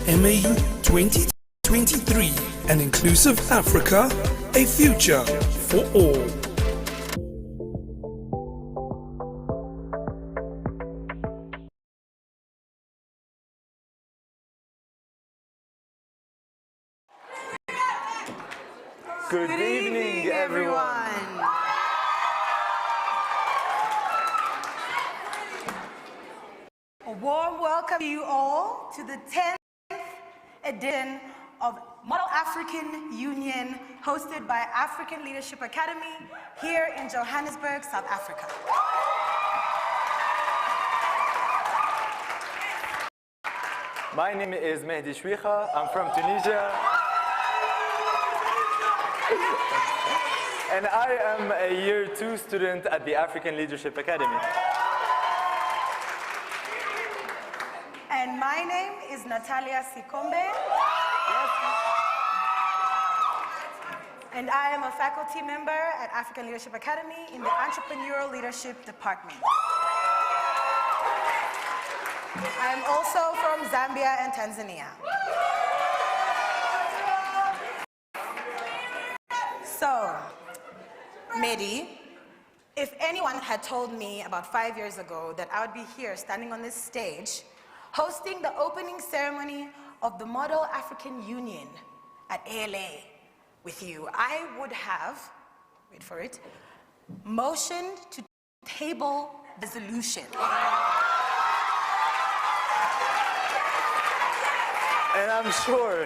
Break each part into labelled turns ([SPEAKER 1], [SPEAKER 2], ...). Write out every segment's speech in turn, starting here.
[SPEAKER 1] MAU 2023, an inclusive Africa, a future for all.
[SPEAKER 2] Good evening, everyone.
[SPEAKER 3] A warm welcome to you all to the 10th edition of Model African Union, hosted by African Leadership Academy here in Johannesburg, South Africa.
[SPEAKER 2] My name is Mehdi Chouikha. I'm from Tunisia. And I am a year 2 student at the African Leadership Academy.
[SPEAKER 3] And my name is Natalia Sikombe. And I am a faculty member at African Leadership Academy in the Entrepreneurial Leadership Department. I am also from Zambia and Tanzania. So, Mehdi, if anyone had told me about 5 years ago that I would be here standing on this stage hosting the opening ceremony of the Model African Union at ALA with you, I would have, wait for it, motioned to table resolution.
[SPEAKER 2] And I'm sure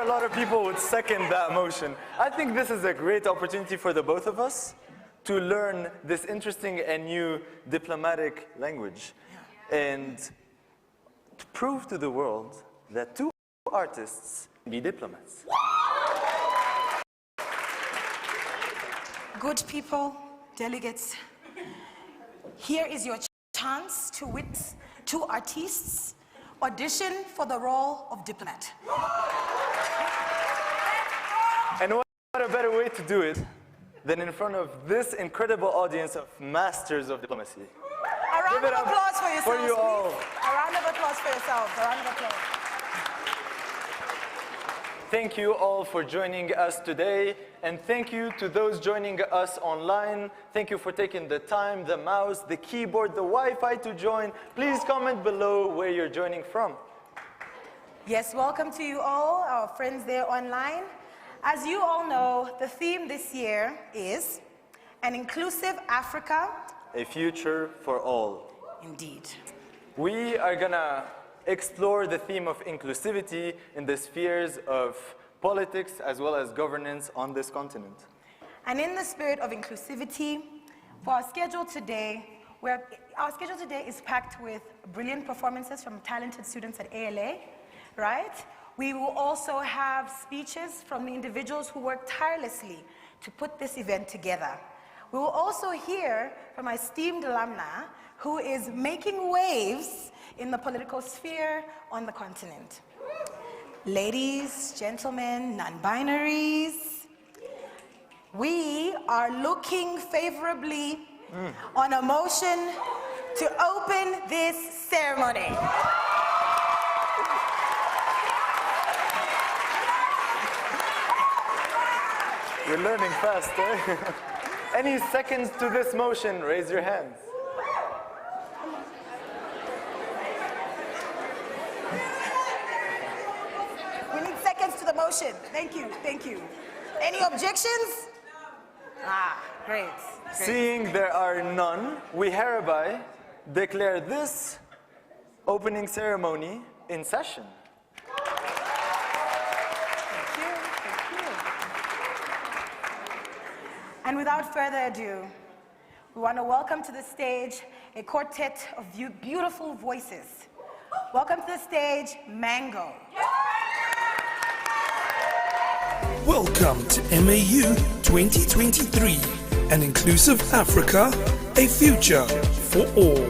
[SPEAKER 2] a lot of people would second that motion. I think this is a great opportunity for the both of us to learn this interesting and new diplomatic language and to prove to the world that two artists can be diplomats.
[SPEAKER 3] Good people, delegates, here is your chance to witness two artists audition for the role of diplomat.
[SPEAKER 2] And what a better way to do it than in front of this incredible audience of masters of diplomacy.
[SPEAKER 3] A round of applause for yourselves,
[SPEAKER 2] for you all.
[SPEAKER 3] please. A round of applause for yourselves. A round of applause.
[SPEAKER 2] Thank you all for joining us today, and thank you to those joining us online. Thank you for taking the time, the mouse, the keyboard, the Wi-Fi to join. Please comment below where you're joining from.
[SPEAKER 3] Yes, welcome to you all, our friends there online. As you all know, the theme this year is An Inclusive Africa,
[SPEAKER 2] A Future for All.
[SPEAKER 3] Indeed.
[SPEAKER 2] We are gonna explore the theme of inclusivity in the spheres of politics as well as governance on this continent.
[SPEAKER 3] And in the spirit of inclusivity, for our schedule today, our schedule today is packed with brilliant performances from talented students at ALA, right? We will also have speeches from the individuals who worked tirelessly to put this event together. We will also hear from our esteemed alumna who is making waves in the political sphere on the continent. Ladies, gentlemen, non-binaries, we are looking favorably on a motion to open this ceremony.
[SPEAKER 2] You're learning fast, eh? Any seconds to this motion, raise your hands.
[SPEAKER 3] We need seconds to the motion. Thank you, thank you. Any objections? Ah, great.
[SPEAKER 2] Seeing there are none, we hereby declare this opening ceremony in session.
[SPEAKER 3] And without further ado, we want to welcome to the stage a quartet of beautiful voices. Welcome to the stage, Mango.
[SPEAKER 1] Welcome to MAU 2023, an inclusive Africa, a future for all.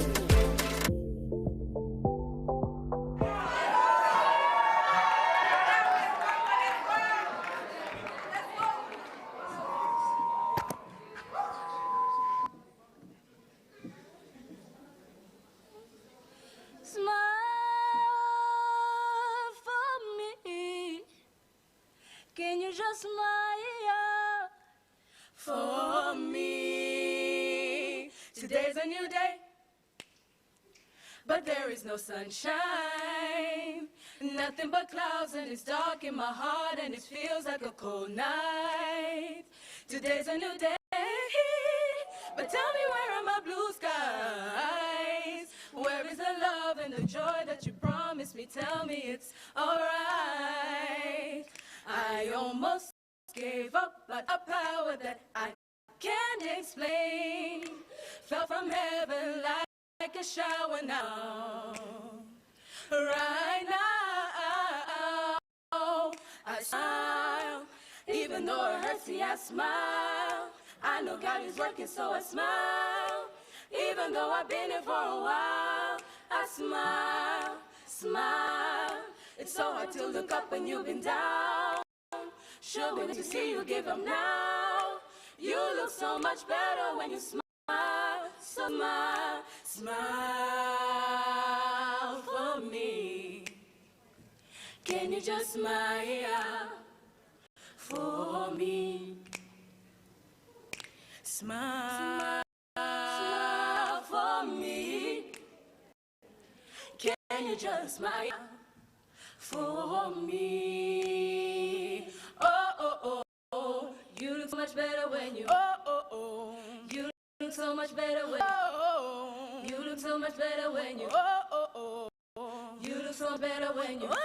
[SPEAKER 4] just smile for me? Today's a new day, but there is no sunshine. Nothing but clouds, and it's dark in my heart, and it feels like a cold night. Today's a new day, but tell me, where are my blue skies? Where is the love and the joy that you promised me? Tell me it's alright. I almost gave up, but a power that I can't explain fell from heaven like a shower now. Right now, I smile. Even though it hurts me, I smile. I know God is working, so I smile. Even though I've been here for a while, I smile, smile. It's so hard to look up when you've been down. Sure, when to see you give up now. You look so much better when you smile. Smile, smile for me. Can you just smile for me? Smile, smile for me. Can you just smile for me? Oh, oh, oh, oh. You look so much better when you. Oh, oh, oh. You look so much better when. Oh, oh, oh. You look so much better when you. Oh, oh, oh. You look so better when you. Oh,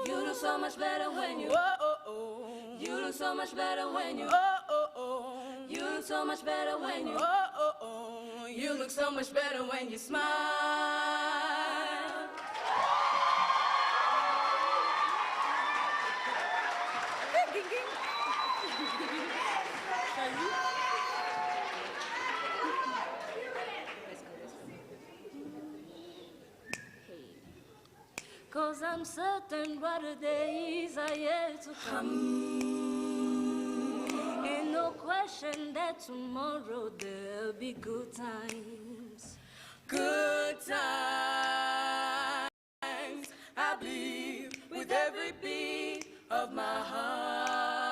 [SPEAKER 4] you look so much better when you. Oh, oh, oh. You look so much better when you. Oh, oh, oh. You look so much better when you. Oh, oh, oh. You look so much better when you smile. Cause I'm certain brighter days are yet to come. Ain't no question that tomorrow there'll be good times. Good times, I believe with every beat of my heart.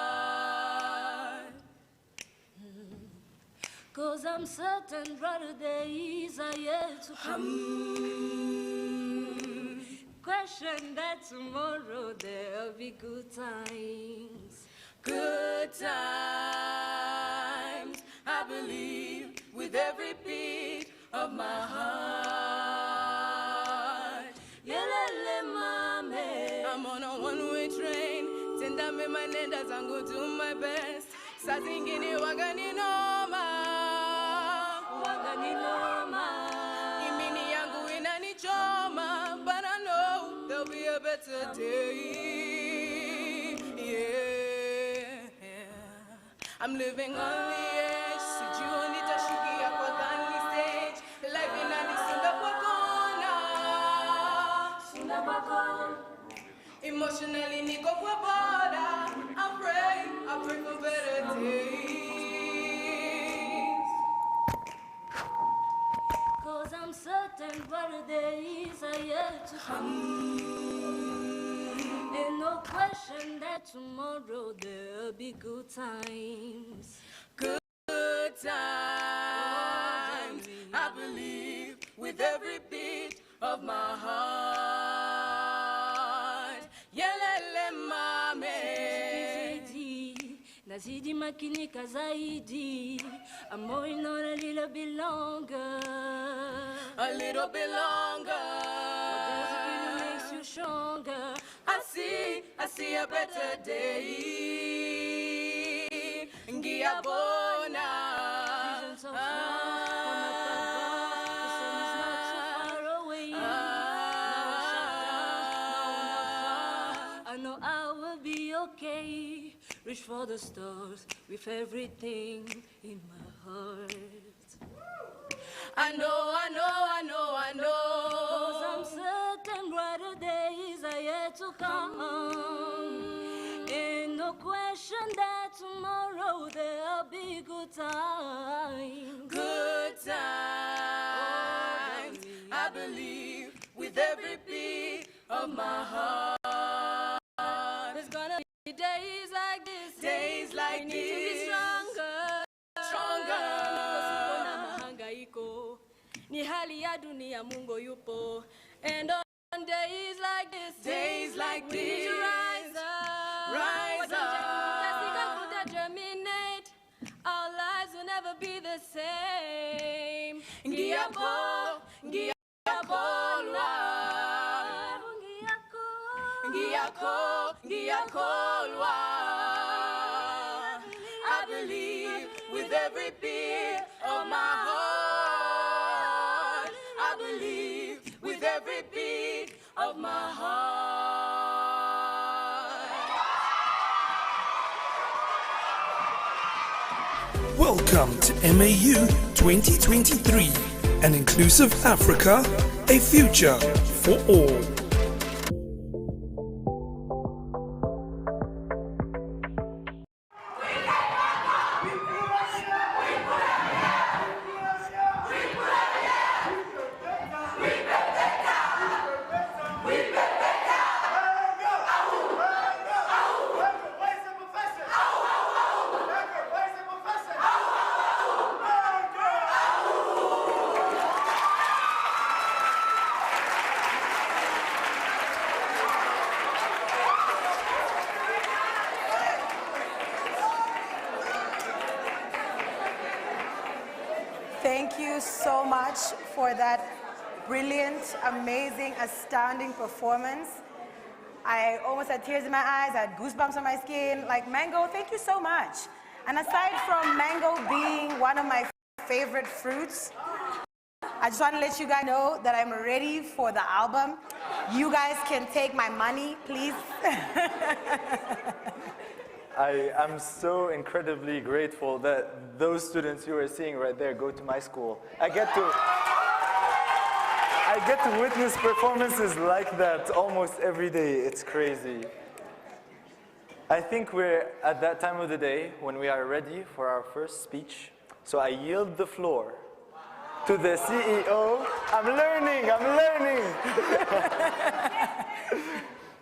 [SPEAKER 4] Cause I'm certain brighter days are yet to come. Question that tomorrow there'll be good times. Good times, I believe with every beat of my heart. Yelele mame, I'm on a one-way train. Tenda me manenda zangu do my best. Sa zingine wagani noma, wagani noma. Imini yangu inanichoma, but I know there'll be a better day. Yeah, I'm living on the edge. Sijui nitashukia kwa gani stage. Life inanisonga kwa kona, songa kwa kona. Emotionally niko kwa border. I pray for better days. Cause I'm certain brighter days are yet to come. Ain't no question that tomorrow there'll be good times. Good times, I believe with every beat of my heart. Yelele mame, nazidi makinika zaidi. I'm moving on a little bit longer. A little bit longer. What does it really makes you stronger? I see a better day. Ngiyabona. Vision so far from up above. The sun is not too far away. Now I know I will be okay. Reach for the stars with everything in my heart. I know. Cause I'm certain brighter days are yet to come. Ain't no question that tomorrow there'll be good times. Good times, I believe with every beat of my heart. There's gonna be days ya Mungu yupo. And on days like this, we need to rise up, germinate. Our lives will never be the same. Ngiyakolwa, ngiyakolwa. I believe with every beat of my heart. I believe with every beat of my heart.
[SPEAKER 1] Welcome to MAU 2023, an inclusive Africa, a future for all.
[SPEAKER 3] Thank you so much for that brilliant, amazing, astounding performance. I almost had tears in my eyes, I had goosebumps on my skin. Like, Mango, thank you so much. And aside from mango being one of my favorite fruits, I just want to let you guys know that I'm ready for the album. You guys can take my money, please.
[SPEAKER 2] I am so incredibly grateful that those students you are seeing right there go to my school. I get to witness performances like that almost every day. It's crazy. I think we're at that time of the day when we are ready for our first speech. So I yield the floor to the CEO. I'm learning.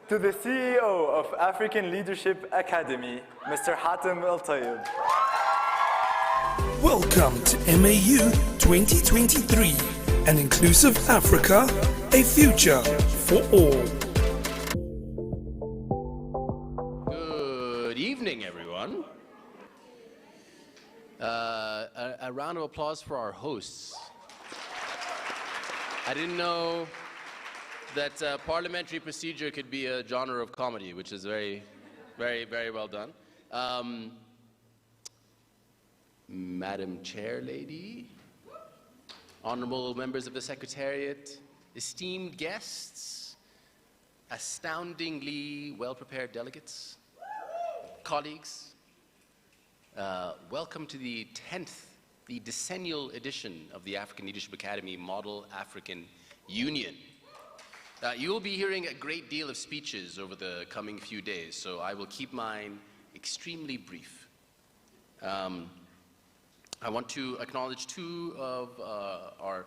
[SPEAKER 2] To the CEO of African Leadership Academy, Mr. Hatem El-Tayeb.
[SPEAKER 1] Welcome to MAU 2023, an inclusive Africa, a future for all.
[SPEAKER 5] Good evening, everyone. A round of applause for our hosts. I didn't know that parliamentary procedure could be a genre of comedy, which is very, very, very well done. Madam Chair Lady, honorable members of the Secretariat, esteemed guests, astoundingly well-prepared delegates, colleagues, welcome to the 10th, the decennial edition of the African Leadership Academy Model African Union. You will be hearing a great deal of speeches over the coming few days, so I will keep mine extremely brief. I want to acknowledge two of our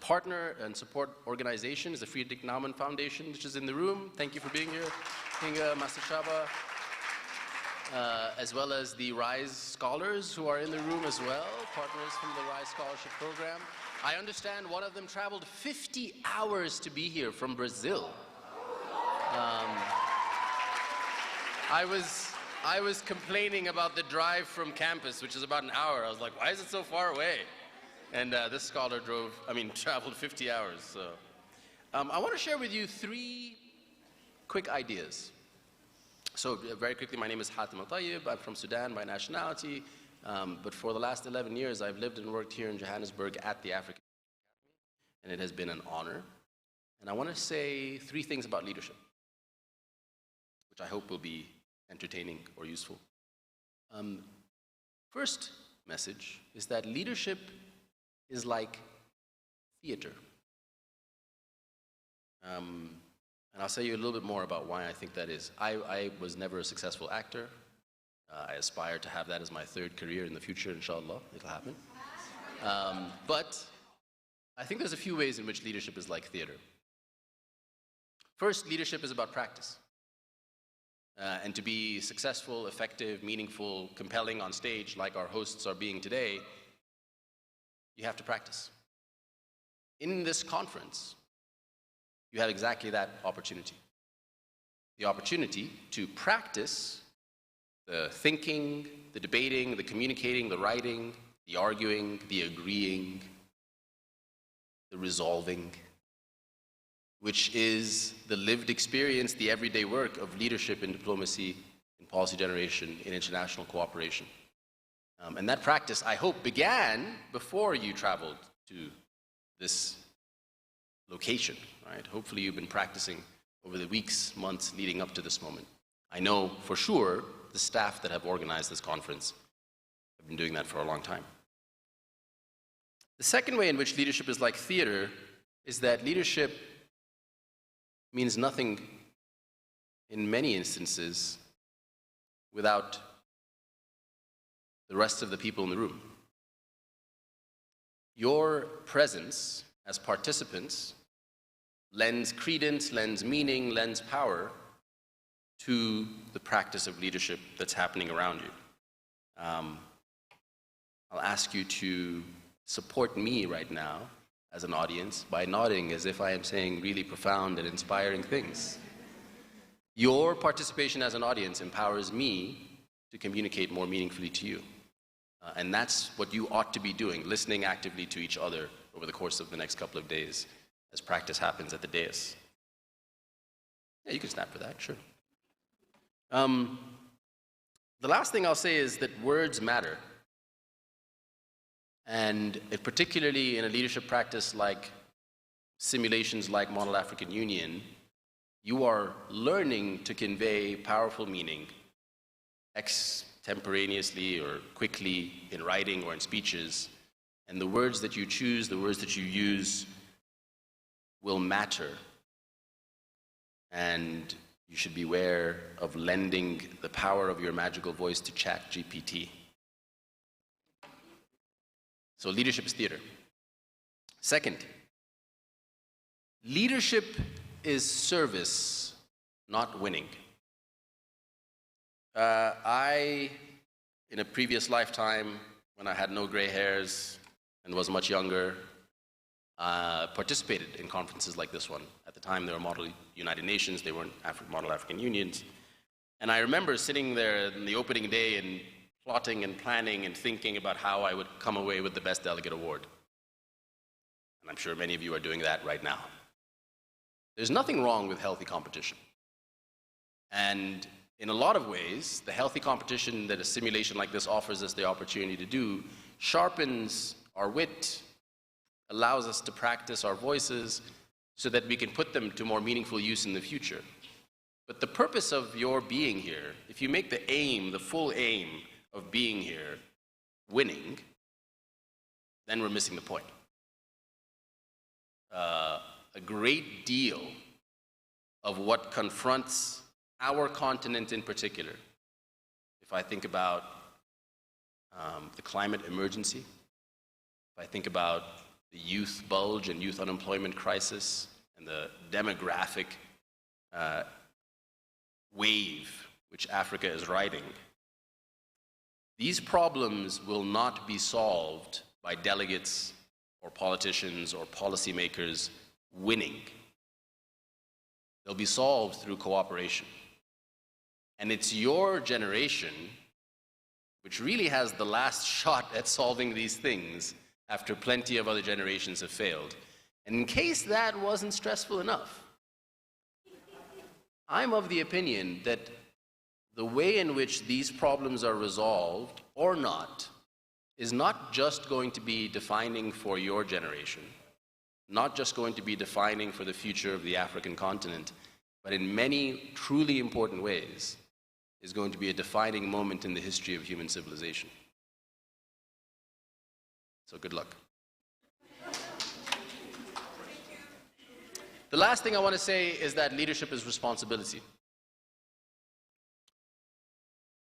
[SPEAKER 5] partner and support organizations, the Friedrich Naumann Foundation, which is in the room. Thank you for being here, Kinga, Master Shaba, as well as the RISE scholars who are in the room as well, partners from the RISE Scholarship Program. I understand one of them traveled 50 hours to be here from Brazil. I was complaining about the drive from campus, which is about an hour. I was like, why is it so far away? And this scholar traveled 50 hours. So I want to share with you three quick ideas. So very quickly, my name is Hatem El-Tayeb. I'm from Sudan by nationality. But for the last 11 years, I've lived and worked here in Johannesburg at the African Academy, and it has been an honor. And I want to say three things about leadership, which I hope will be entertaining or useful. First message is that leadership is like theater. And I'll tell you a little bit more about why I think that is. I was never a successful actor. I aspire to have that as my third career in the future, inshallah. It'll happen. But I think there's a few ways in which leadership is like theater. First, leadership is about practice. And to be successful, effective, meaningful, compelling on stage, like our hosts are being today, you have to practice. in this conference, you have exactly that opportunity. The opportunity to practice the thinking, the debating, the communicating, the writing, the arguing, the agreeing, the resolving, which is the lived experience, the everyday work of leadership in diplomacy, in policy generation, in international cooperation. And that practice, I hope, began before you traveled to this location, right? Hopefully you've been practicing over the weeks, months leading up to this moment. I know for sure the staff that have organized this conference have been doing that for a long time. The second way in which leadership is like theater is that leadership means nothing in many instances without the rest of the people in the room. Your presence as participants lends credence, lends meaning, lends power to the practice of leadership that's happening around you. I'll ask you to support me right now as an audience by nodding as if I am saying really profound and inspiring things. Your participation as an audience empowers me to communicate more meaningfully to you. And that's what you ought to be doing, listening actively to each other over the course of the next couple of days as practice happens at the dais. Yeah, you can snap for that, sure. The last thing I'll say is that words matter. And particularly in a leadership practice like simulations like Model African Union, you are learning to convey powerful meaning extemporaneously or quickly in writing or in speeches. And the words that you choose, the words that you use will matter. And you should beware of lending the power of your magical voice to ChatGPT. So leadership is theater. Second, leadership is service, not winning. I, in a previous lifetime, when I had no gray hairs and was much younger, participated in conferences like this one. At the time, they were Model United Nations, they weren't Model African Unions. And I remember sitting there in the opening day and plotting and planning and thinking about how I would come away with the Best Delegate Award. And I'm sure many of you are doing that right now. There's nothing wrong with healthy competition. And in a lot of ways, the healthy competition that a simulation like this offers us the opportunity to do sharpens our wit, allows us to practice our voices so that we can put them to more meaningful use in the future. But the purpose of your being here, if you make the aim, the full aim of being here, winning, then we're missing the point. A great deal of what confronts our continent in particular, if I think about the climate emergency, if I think about the youth bulge and youth unemployment crisis and the demographic wave which Africa is riding, these problems will not be solved by delegates or politicians or policymakers winning. They'll be solved through cooperation. And it's your generation which really has the last shot at solving these things after plenty of other generations have failed. And in case that wasn't stressful enough, I'm of the opinion that the way in which these problems are resolved or not is not just going to be defining for your generation, not just going to be defining for the future of the African continent, but in many truly important ways is going to be a defining moment in the history of human civilization. So good luck. The last thing I want to say is that leadership is responsibility.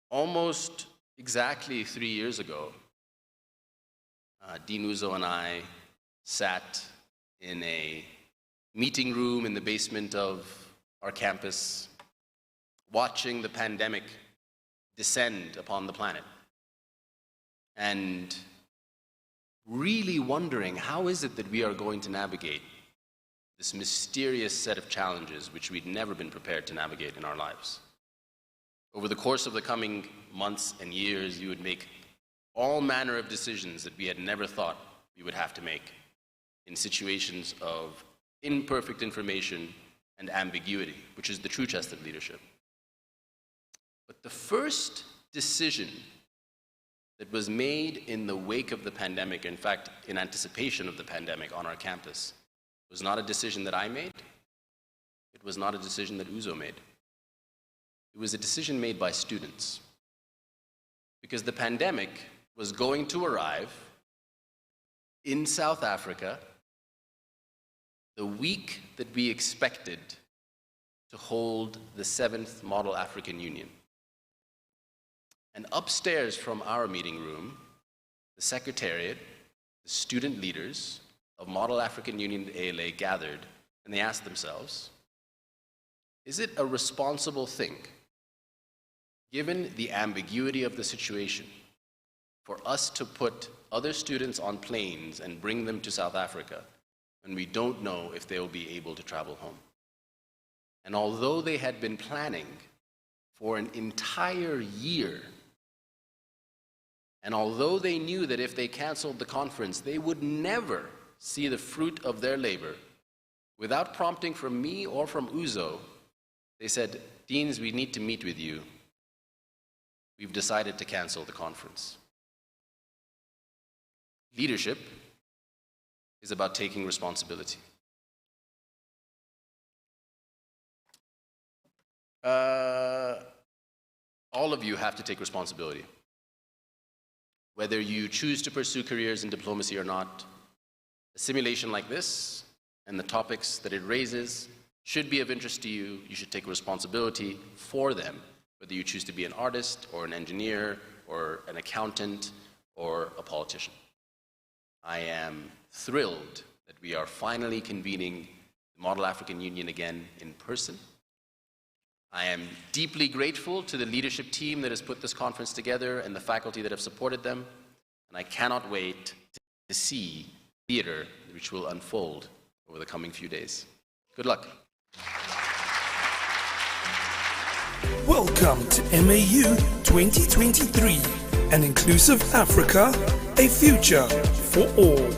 [SPEAKER 5] Almost exactly 3 years ago, Dean Uzo and I sat in a meeting room in the basement of our campus, watching the pandemic descend upon the planet. And really wondering how is it that we are going to navigate this mysterious set of challenges which we'd never been prepared to navigate in our lives. Over the course of the coming months and years, you would make all manner of decisions that we had never thought we would have to make in situations of imperfect information and ambiguity, which is the true test of leadership. But the first decision that was made in the wake of the pandemic, in fact, in anticipation of the pandemic on our campus, was not a decision that I made. It was not a decision that Uzo made. It was a decision made by students. Because the pandemic was going to arrive in South Africa the week that we expected to hold the 7th Model African Union. And upstairs from our meeting room, the Secretariat, the student leaders of Model African Union ALA gathered, and they asked themselves, is it a responsible thing, given the ambiguity of the situation, for us to put other students on planes and bring them to South Africa when we don't know if they will be able to travel home? And although they had been planning for an entire year, and although they knew that if they canceled the conference, they would never see the fruit of their labor, without prompting from me or from Uzo, they said, Deans, we need to meet with you. We've decided to cancel the conference. Leadership is about taking responsibility. All of you have to take responsibility. Whether you choose to pursue careers in diplomacy or not, a simulation like this and the topics that it raises should be of interest to you. You should take responsibility for them, whether you choose to be an artist or an engineer or an accountant or a politician. I am thrilled that we are finally convening the Model African Union again in person. I am deeply grateful to the leadership team that has put this conference together and the faculty that have supported them, and I cannot wait to see theater which will unfold over the coming few days. Good luck.
[SPEAKER 1] Welcome to MAU 2023, an inclusive Africa, a future for all.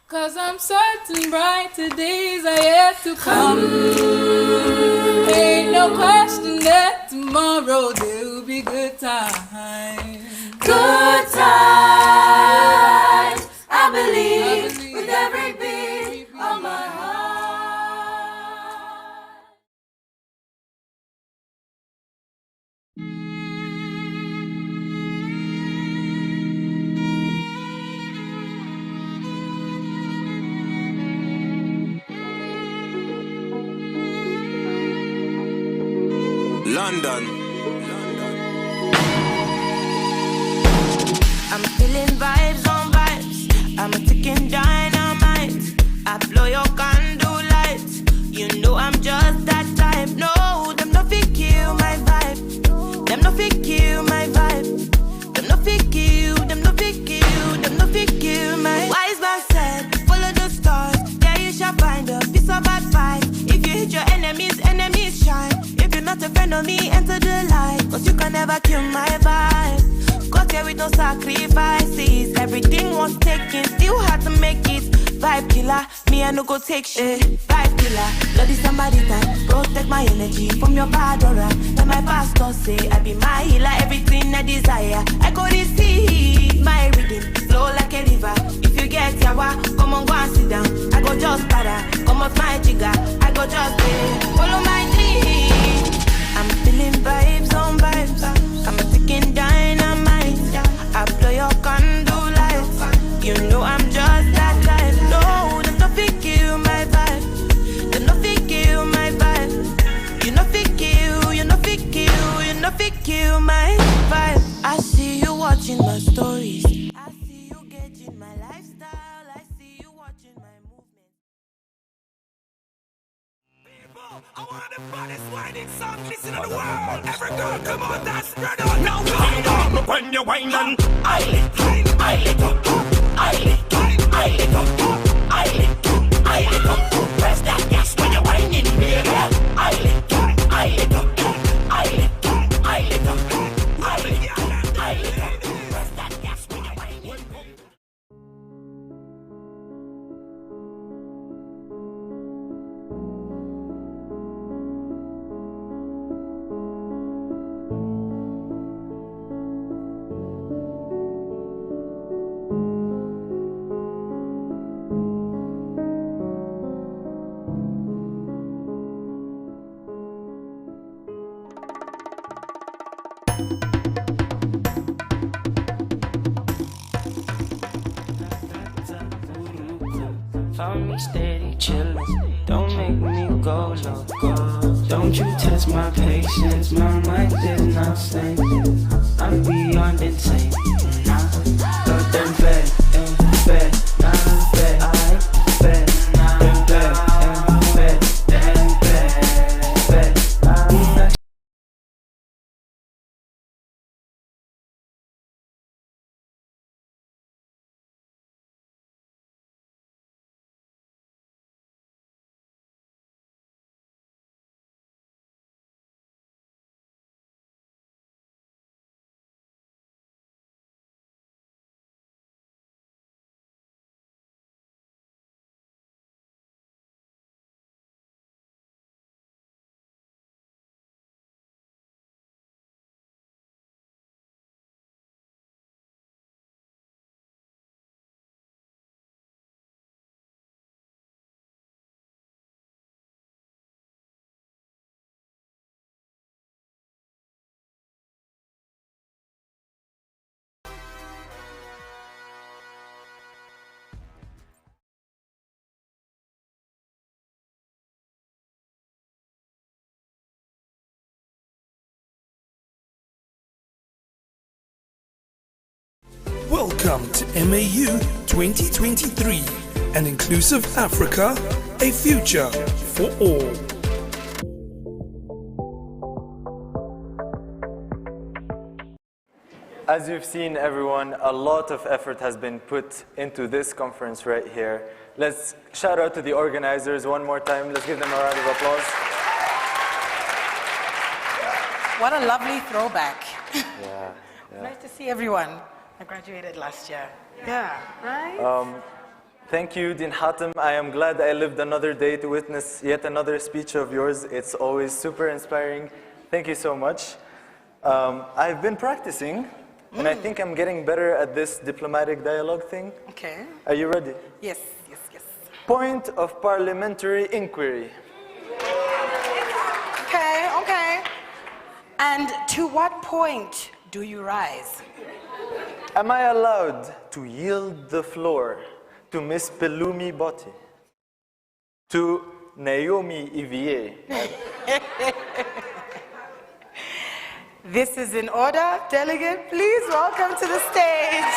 [SPEAKER 4] Cause I'm certain brighter days are yet to come. Ain't no question that tomorrow there will be good times. Good times, I believe with every beat of my heart.
[SPEAKER 6] London.
[SPEAKER 7] I'm feeling vibes on vibes. I'm a ticking dynamite. I blow your candle lights. You know I'm just that type. No, them no fit kill my vibe. Them no fit kill my vibe. Them no fit kill. Them no fit kill. Them no fit kill my. Wise man said, follow the stars. There you shall find a piece of advice. If you hit your enemies, enemies shine. If you're not a friend of me, enter the light. Cause you can never kill my vibe. Got here with no sacrifices. Everything was taken, still had to make it. Vibe killer, me I no go take shit. Vibe killer, bloody somebody time. Protect my energy from your bad aura. When my pastor say I be my healer, everything I desire. I go receive my rhythm, flow like a river. If you get yawa, come on go and sit down. I go just para, come off my jigger. I go just follow my dream. I'm feeling vibes on vibes. I'm a ticking dynamite. I blow your candle lights. You know I'm just that type. No, them no fit kill my vibe. Them no fit kill my vibe. You no fit kill, you no fit kill, you no fit kill my vibe. I see you watching my stories. I see you
[SPEAKER 1] Shining softness in the world. Every girl come on, that's spread out. Now wind up when you wind and I lick, I lick up, I lick, I lick up, I lick, I lick up. Press that gas when you're winding, baby. I lick, I lick up, I lick, I lick up, I lick, I lick up. Press that gas when you're winding.
[SPEAKER 7] Found me steady chillin', don't make me go loco. Don't you test my patience, my mind is not sane. I'm beyond insane. Nah, but then bad, nah, bad, I bad, nah, bad, bad.
[SPEAKER 1] Welcome to MAU 2023, an inclusive Africa, a future for all.
[SPEAKER 2] As you've seen, everyone, a lot of effort has been put into this conference right here. Let's shout out to the organizers one more time. Let's give them a round of applause.
[SPEAKER 3] What a lovely throwback.
[SPEAKER 2] Yeah.
[SPEAKER 3] Nice to see everyone. I graduated last year. Yeah, right?
[SPEAKER 2] Thank you, Dean Hatem. I am glad I lived another day to witness yet another speech of yours. It's always super inspiring. Thank you so much. I've been practicing, and I think I'm getting better at this diplomatic dialogue thing.
[SPEAKER 3] Okay.
[SPEAKER 2] Are you ready?
[SPEAKER 3] Yes, yes, yes.
[SPEAKER 2] Point of parliamentary inquiry.
[SPEAKER 3] Okay, okay. And to what point do you rise?
[SPEAKER 2] Am I allowed to yield the floor to Miss Pelumi Botti, to Naomi Ivier?
[SPEAKER 3] This is in order. Delegate, please welcome to the stage,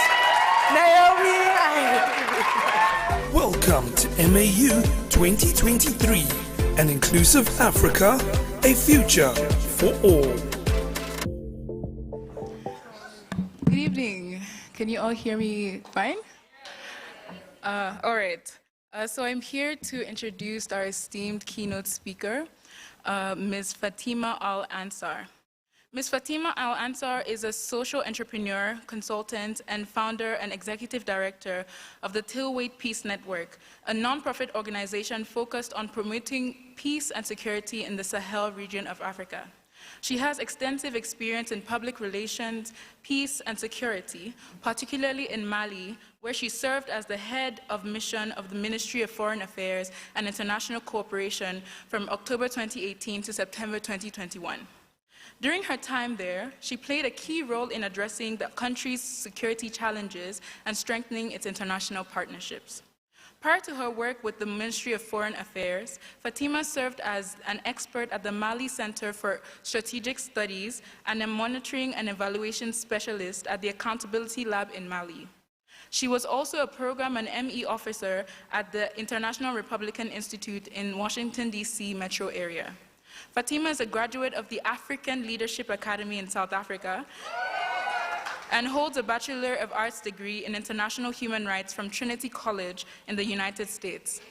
[SPEAKER 3] Naomi.
[SPEAKER 1] Welcome to MAU 2023, an inclusive Africa, a future for all.
[SPEAKER 6] Good evening. Can you all hear me fine? All right. So I'm here to introduce our esteemed keynote speaker, Ms. Fatima Al-Ansar. Ms. Fatima Al-Ansar is a social entrepreneur, consultant, and founder and executive director of the Tilwait Peace Network, a nonprofit organization focused on promoting peace and security in the Sahel region of Africa. She has extensive experience in public relations, peace, and security, particularly in Mali, where she served as the head of mission of the Ministry of Foreign Affairs and International Cooperation from October 2018 to September 2021. During her time there, she played a key role in addressing the country's security challenges and strengthening its international partnerships. Prior to her work with the Ministry of Foreign Affairs, Fatima served as an expert at the Mali Center for Strategic Studies and a monitoring and evaluation specialist at the Accountability Lab in Mali. She was also a program and ME officer at the International Republican Institute in Washington, D.C. metro area. Fatima is a graduate of the African Leadership Academy in South Africa and holds a Bachelor of Arts degree in International Human Rights from Trinity College in the United States.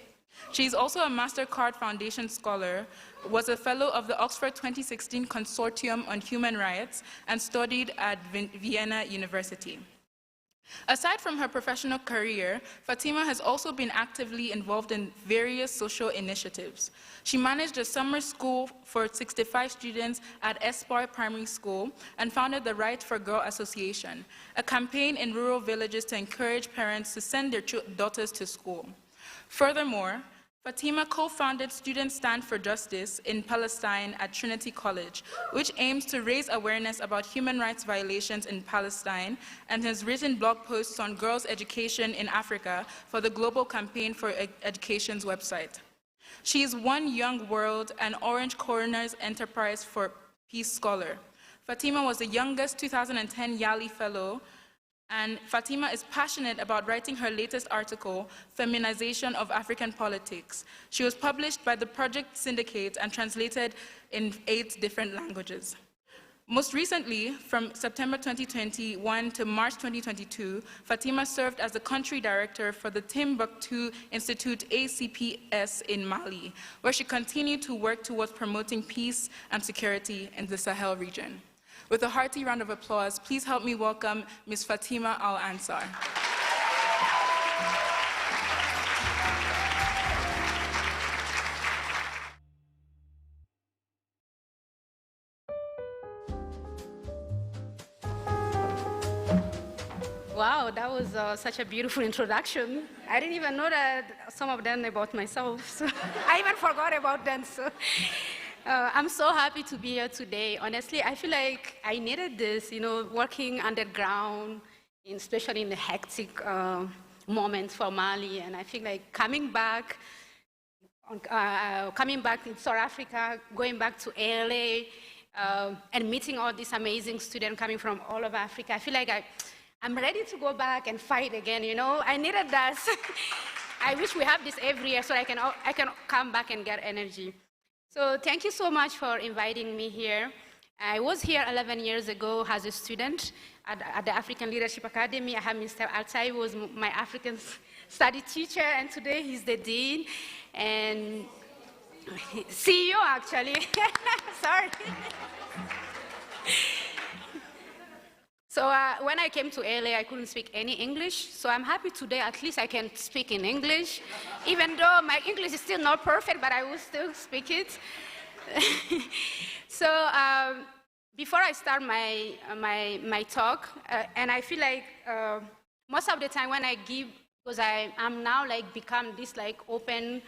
[SPEAKER 6] She is also a MasterCard Foundation Scholar, was a fellow of the Oxford 2016 Consortium on Human Rights, and studied at Vienna University. Aside from her professional career, Fatima has also been actively involved in various social initiatives. She managed a summer school for 65 students at Espoir Primary School and founded the Right for Girl Association, a campaign in rural villages to encourage parents to send their daughters to school. Furthermore, Fatima co-founded Students Stand for Justice in Palestine at Trinity College, which aims to raise awareness about human rights violations in Palestine, and has written blog posts on girls' education in Africa for the Global Campaign for Education's website. She is One Young World and Orange Corners Enterprise for Peace Scholar. Fatima was the youngest 2010 Yali Fellow, and Fatima is passionate about writing her latest article, Feminization of African Politics. She was published by the Project Syndicate and translated in 8 different languages. Most recently, from September 2021 to March 2022, Fatima served as the country director for the Timbuktu Institute ACPS in Mali, where she continued to work towards promoting peace and security in the Sahel region. With a hearty round of applause, please help me welcome Ms. Fatima Al-Ansar.
[SPEAKER 8] Wow, that was such a beautiful introduction. I didn't even know that some of them about myself. So I even forgot about them. So. I'm so happy to be here today. Honestly, I feel like I needed this, working underground, especially in the hectic moments for Mali. And I feel like coming back in South Africa, going back to ALA, and meeting all these amazing students coming from all over Africa, I feel like I'm ready to go back and fight again, I needed that. I wish we have this every year so I can come back and get energy. So thank you so much for inviting me here. I was here 11 years ago as a student at the African Leadership Academy. I have Mr. Altai, who was my African study teacher, and today he's the dean and CEO, actually. Sorry. So when I came to LA, I couldn't speak any English. So I'm happy today, at least I can speak in English. Even though my English is still not perfect, but I will still speak it. So before I start my talk, and I feel like most of the time when I give, because I'm now become this open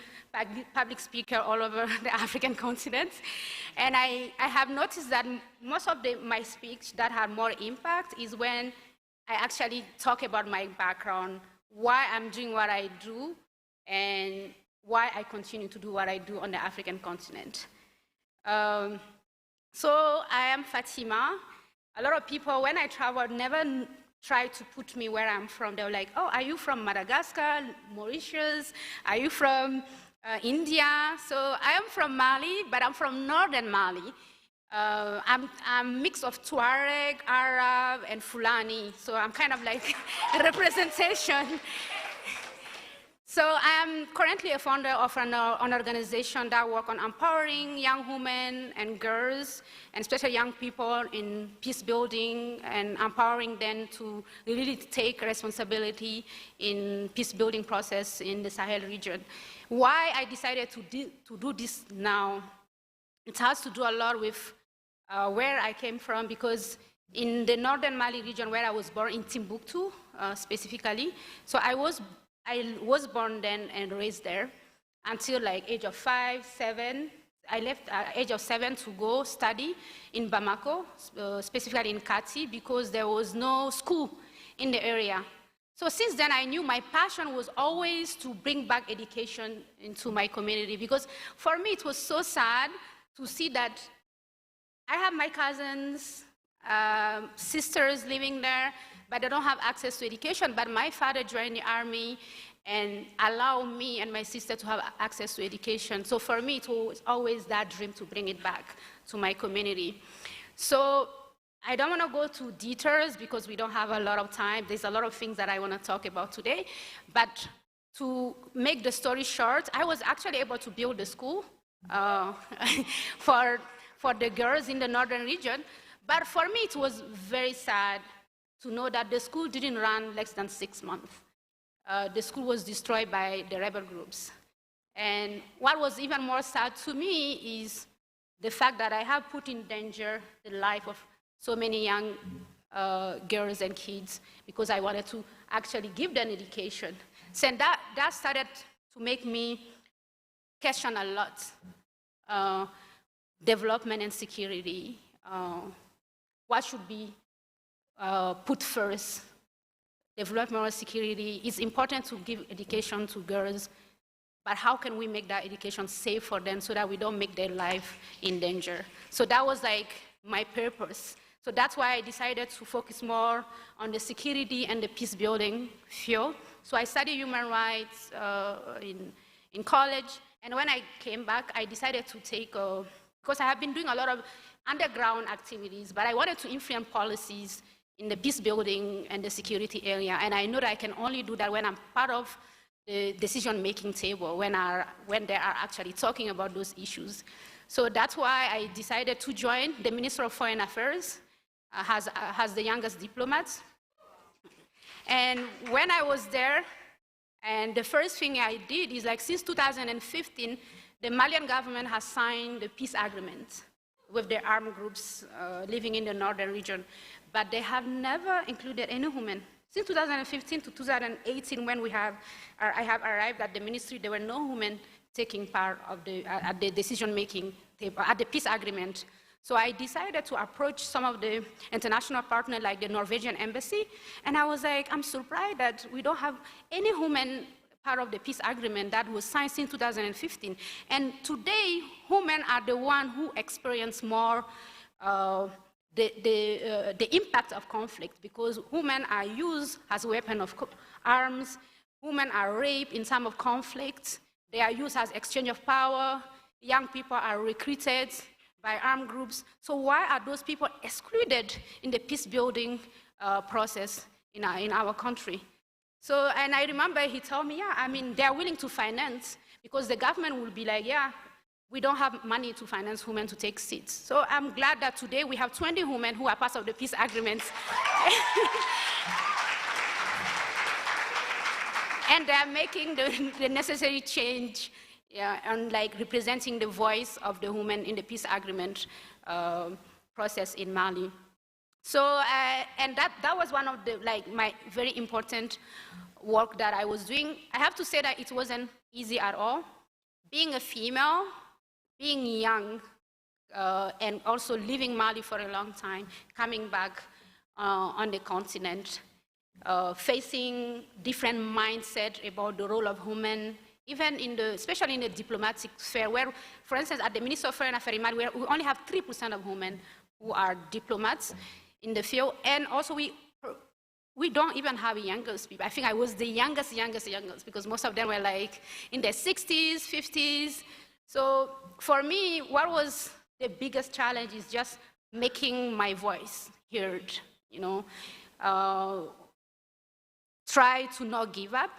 [SPEAKER 8] public speaker all over the African continent. And I have noticed that most of my speech that had more impact is when I actually talk about my background, why I'm doing what I do, and why I continue to do what I do on the African continent. So I am Fatima. A lot of people, when I travel, never try to put me where I'm from. They were like, oh, are you from Madagascar, Mauritius? Are you from India? So I am from Mali, but I'm from northern Mali. I'm a mix of Tuareg, Arab, and Fulani. So I'm kind of like a representation. So I am currently a founder of an organization that works on empowering young women and girls, and especially young people in peace building, and empowering them to really take responsibility in peace building process in the Sahel region. Why I decided to do this now, it has to do a lot with where I came from, because in the northern Mali region where I was born, in Timbuktu specifically, so I was born then and raised there until age of 5, 7. I left at age of 7 to go study in Bamako, specifically in Kati, because there was no school in the area. So since then, I knew my passion was always to bring back education into my community, because for me, it was so sad to see that I have my cousins, sisters living there, but they don't have access to education. But my father joined the army, and allow me and my sister to have access to education. So for me, it was always that dream to bring it back to my community. So I don't want to go to details because we don't have a lot of time. There's a lot of things that I want to talk about today. But to make the story short, I was actually able to build a school for the girls in the northern region. But for me, it was very sad to know that the school didn't run less than 6 months. The school was destroyed by the rebel groups. And what was even more sad to me is the fact that I have put in danger the life of so many young girls and kids because I wanted to actually give them education. So that started to make me question a lot. Development and security, what should be put first? Development or security, it's important to give education to girls, but how can we make that education safe for them so that we don't make their life in danger? So that was like my purpose. So that's why I decided to focus more on the security and the peace building field. So I studied human rights in college, and when I came back, I decided to take, because I have been doing a lot of underground activities, but I wanted to influence policies in the peace building and the security area, and I know that I can only do that when I'm part of the decision-making table, when they are actually talking about those issues. So that's why I decided to join the Ministry of Foreign Affairs as the youngest diplomat. And when I was there, and the first thing I did is, like, since 2015, the Malian government has signed the peace agreement with the armed groups living in the northern region, but they have never included any women. Since 2015 to 2018, when I have arrived at the ministry, there were no women taking part of at the decision-making table, at the peace agreement. So I decided to approach some of the international partners, like the Norwegian embassy, and I was like, I'm surprised that we don't have any women part of the peace agreement that was signed since 2015. And today, women are the ones who experience more the impact of conflict, because women are used as weapons of arms, women are raped in time of conflict, they are used as exchange of power, young people are recruited by armed groups. So why are those people excluded in the peace building process in our country? So, and I remember he told me, yeah, I mean, they're willing to finance, because the government will be like, yeah, we don't have money to finance women to take seats. So I'm glad that today we have 20 women who are part of the peace agreements. And they're making the necessary change, yeah, and like representing the voice of the women in the peace agreement process in Mali. So, and that was one of the, like, my very important work that I was doing. I have to say that it wasn't easy at all. Being a female, being young, and also living Mali for a long time, coming back on the continent, facing different mindset about the role of women, even especially in the diplomatic sphere, where, for instance, at the Ministry of Foreign Affairs in Mali, we only have 3% of women who are diplomats in the field, and also we don't even have youngest people. I think I was the youngest, because most of them were like in their 60s, 50s. So for me, what was the biggest challenge is just making my voice heard, you know. Try to not give up,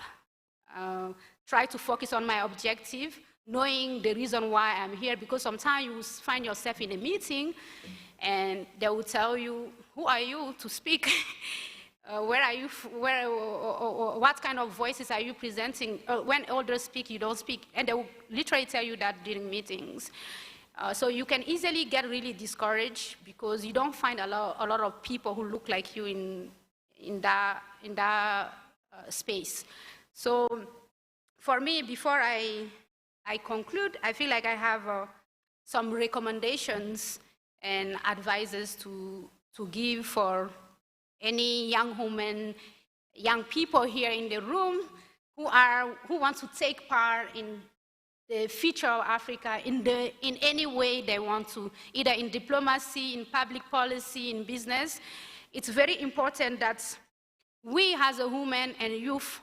[SPEAKER 8] try to focus on my objective, knowing the reason why I'm here, because sometimes you find yourself in a meeting and they will tell you, who are you to speak? Where are you, what kind of voices are you presenting? When elders speak, you don't speak, and they will literally tell you that during meetings. So you can easily get really discouraged because you don't find a lot of people who look like you in that space. So for me, before I conclude, I feel like I have some recommendations and advices to give for any young women, young people here in the room who want to take part in the future of Africa in any way they want to, either in diplomacy, in public policy, in business. It's very important that we as a women and youth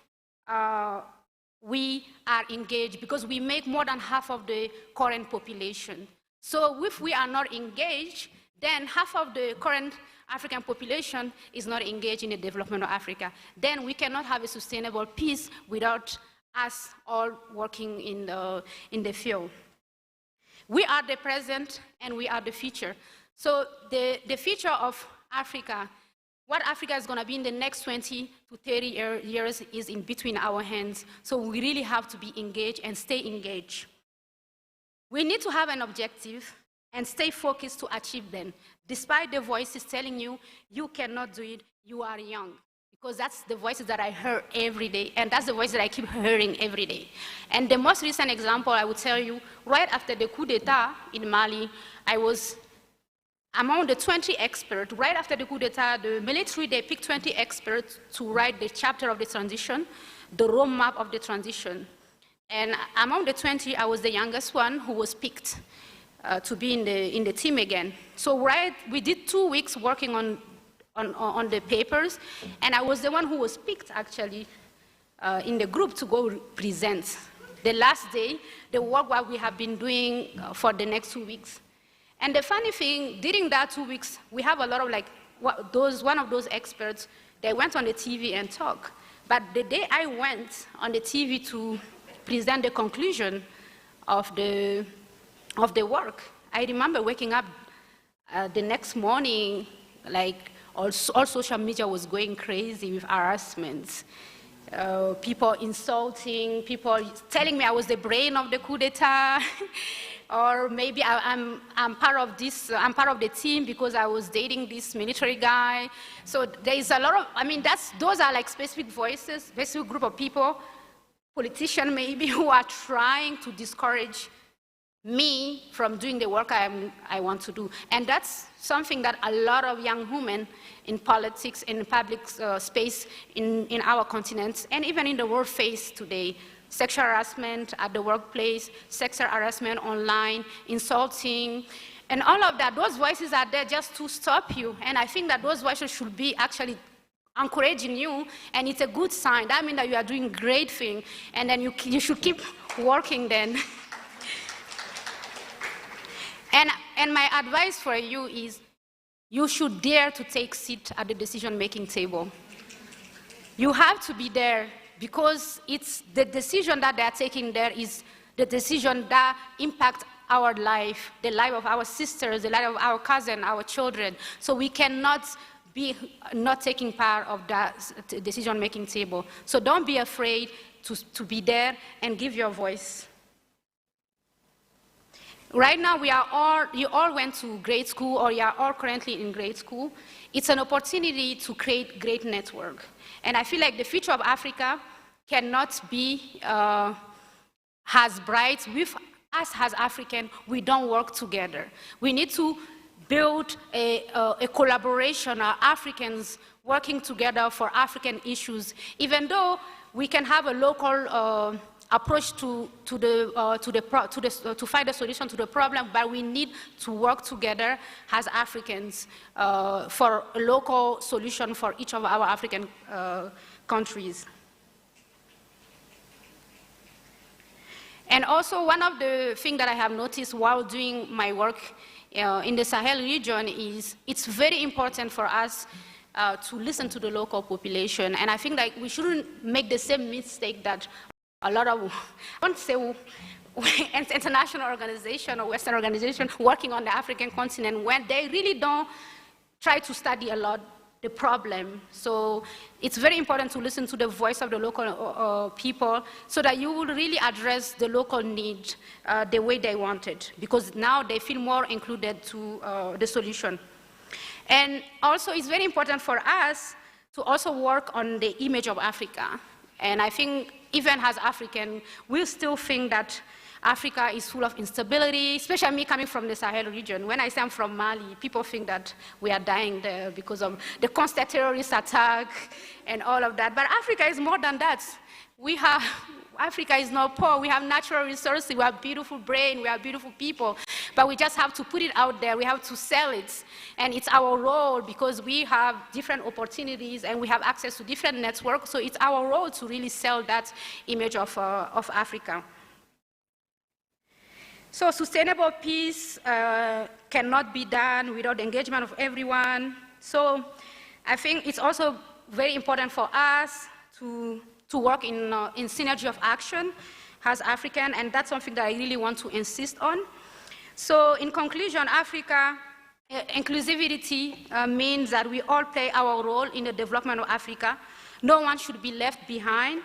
[SPEAKER 8] we are engaged because we make more than half of the current population. So if we are not engaged, then half of the current African population is not engaged in the development of Africa. Then we cannot have a sustainable peace without us all working in the field. We are the present and we are the future. So the future of Africa, what Africa is going to be in the next 20 to 30 years is in between our hands. So we really have to be engaged and stay engaged. We need to have an objective and stay focused to achieve them. Despite the voices telling you, you cannot do it, you are young. Because that's the voices that I hear every day, and that's the voice that I keep hearing every day. And the most recent example I would tell you, right after the coup d'etat in Mali, I was among the 20 experts. Right after the coup d'etat, the military, they picked 20 experts to write the chapter of the transition, the roadmap of the transition. And among the 20, I was the youngest one who was picked to be in the team again. So we did 2 weeks working on the papers, and I was the one who was picked actually in the group to go present the last day, the work what we have been doing for the next 2 weeks. And the funny thing, during that 2 weeks, we have a lot of one of those experts, they went on the TV and talked. But the day I went on the TV to present the conclusion of the work, I remember waking up the next morning, like all social media was going crazy with harassment. People insulting, people telling me I was the brain of the coup d'etat, or maybe I'm part of this, I'm part of the team because I was dating this military guy. So there is a lot of, those are like specific voices, specific group of people, politicians maybe, who are trying to discourage me from doing the work I want to do. And that's something that a lot of young women in politics, in public space in our continent, and even in the world face today. Sexual harassment at the workplace, sexual harassment online, insulting, and all of that. Those voices are there just to stop you. And I think that those voices should be actually encouraging you, and it's a good sign. That means that you are doing great thing, and then you should keep working then. And my advice for you is, you should dare to take seat at the decision-making table. You have to be there, because it's the decision that they're taking there is the decision that impacts our life, the life of our sisters, the life of our cousins, our children. So we cannot be not taking part of that decision-making table. So don't be afraid to be there and give your voice. Right now, you all went to grade school, or you are all currently in grade school. It's an opportunity to create great network. And I feel like the future of Africa cannot be as bright with us as Africans. We don't work together. We need to build a collaboration of Africans working together for African issues, even though we can have a local approach to find a solution to the problem, but we need to work together as Africans for a local solution for each of our African countries. And also, one of the things that I have noticed while doing my work in the Sahel region is it's very important for us to listen to the local population. And I think that we shouldn't make the same mistake that a lot of, I won't say international organization or Western organization working on the African continent, when they really don't try to study a lot the problem. So it's very important to listen to the voice of the local people, so that you will really address the local need the way they want it, because now they feel more included to the solution. And also, it's very important for us to also work on the image of Africa. And I think even as African, we still think that Africa is full of instability, especially me coming from the Sahel region. When I say I'm from Mali, people think that we are dying there because of the constant terrorist attack and all of that. But Africa is more than that. We have Africa is not poor. We have natural resources. We have beautiful brain. We have beautiful people. But we just have to put it out there. We have to sell it. And it's our role because we have different opportunities and we have access to different networks. So it's our role to really sell that image of Africa. So sustainable peace cannot be done without the engagement of everyone. So I think it's also very important for us to work in synergy of action as African, and that's something that I really want to insist on. So in conclusion, Africa, inclusivity means that we all play our role in the development of Africa. No one should be left behind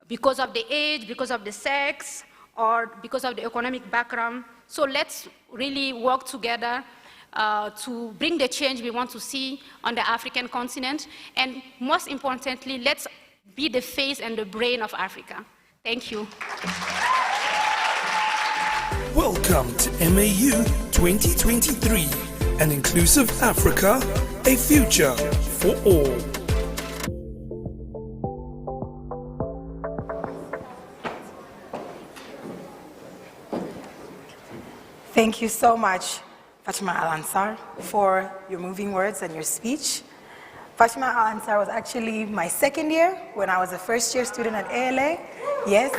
[SPEAKER 8] because of the age, because of the sex, or because of the economic background. So let's really work together to bring the change we want to see on the African continent. And most importantly, let's be the face and the brain of Africa. Thank you.
[SPEAKER 9] Welcome to MAU 2023, an inclusive Africa, a future for all.
[SPEAKER 3] Thank you so much, Fatima Al-Ansar, for your moving words and your speech. Fatima Al-Ansar was actually my second year when I was a first-year student at ALA. Yes.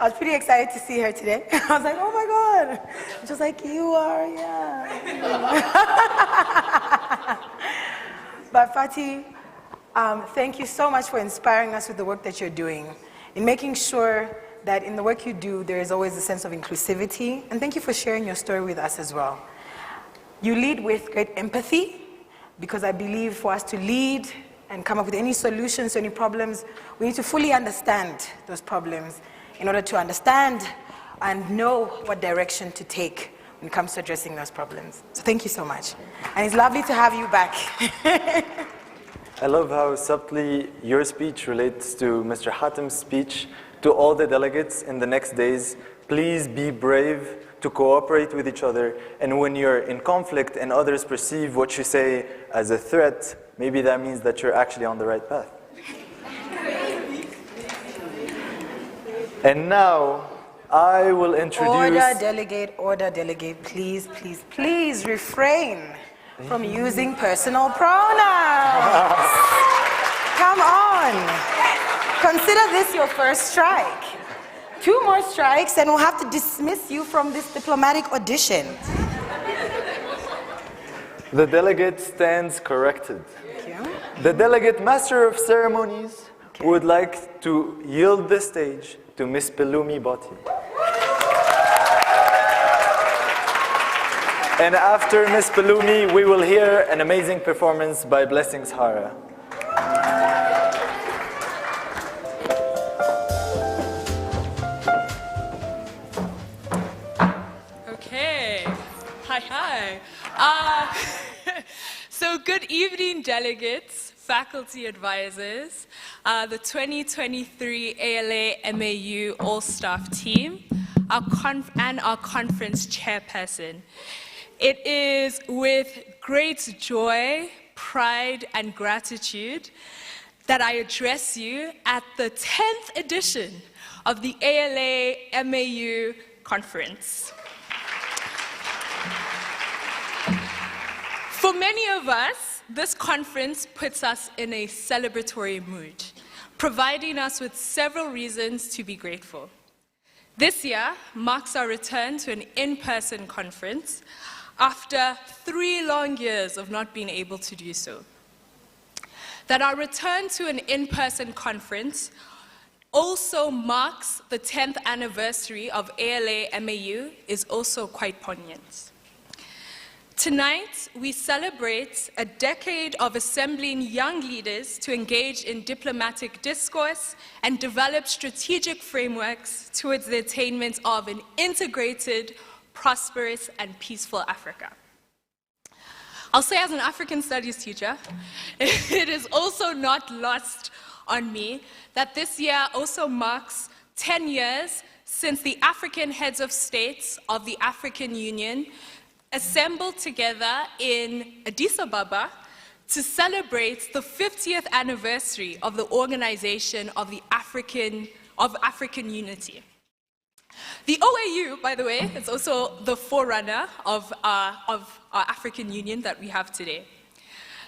[SPEAKER 3] I was pretty excited to see her today. I was like, oh my God. Just like you are, yeah. But Fati, thank you so much for inspiring us with the work that you're doing, in making sure that in the work you do, there is always a sense of inclusivity. And thank you for sharing your story with us as well. You lead with great empathy, because I believe for us to lead and come up with any solutions to any problems, we need to fully understand those problems in order to understand and know what direction to take when it comes to addressing those problems. So thank you so much. And it's lovely to have you back.
[SPEAKER 2] I love how subtly your speech relates to Mr. Hatem's speech. To all the delegates in the next days, please be brave to cooperate with each other. And when you're in conflict and others perceive what you say as a threat, maybe that means that you're actually on the right path. And now, I will introduce...
[SPEAKER 3] Order, delegate, please, please, please refrain from using personal pronouns. Come on. Consider this your first strike. 2 more strikes and we'll have to dismiss you from this diplomatic audition.
[SPEAKER 2] The delegate stands corrected.
[SPEAKER 3] Thank you.
[SPEAKER 2] The delegate master of ceremonies would like to yield the stage to Miss Pelumi Botti. And after Miss Pelumi, we will hear an amazing performance by Blessings Hara.
[SPEAKER 10] Hi. So good evening, delegates, faculty advisors, the 2023 ALA MAU All-Staff team, and our conference chairperson. It is with great joy, pride, and gratitude that I address you at the 10th edition of the ALA MAU conference. For many of us, this conference puts us in a celebratory mood, providing us with several reasons to be grateful. This year marks our return to an in-person conference after 3 long years of not being able to do so. That our return to an in-person conference also marks the 10th anniversary of ALA MAU is also quite poignant. Tonight, we celebrate a decade of assembling young leaders to engage in diplomatic discourse and develop strategic frameworks towards the attainment of an integrated, prosperous, and peaceful Africa. I'll say as an African studies teacher, it is also not lost on me that this year also marks 10 years since the African heads of states of the African Union assembled together in Addis Ababa to celebrate the 50th anniversary of the organization of the African of African unity. The OAU, by the way, is also the forerunner of our African Union that we have today.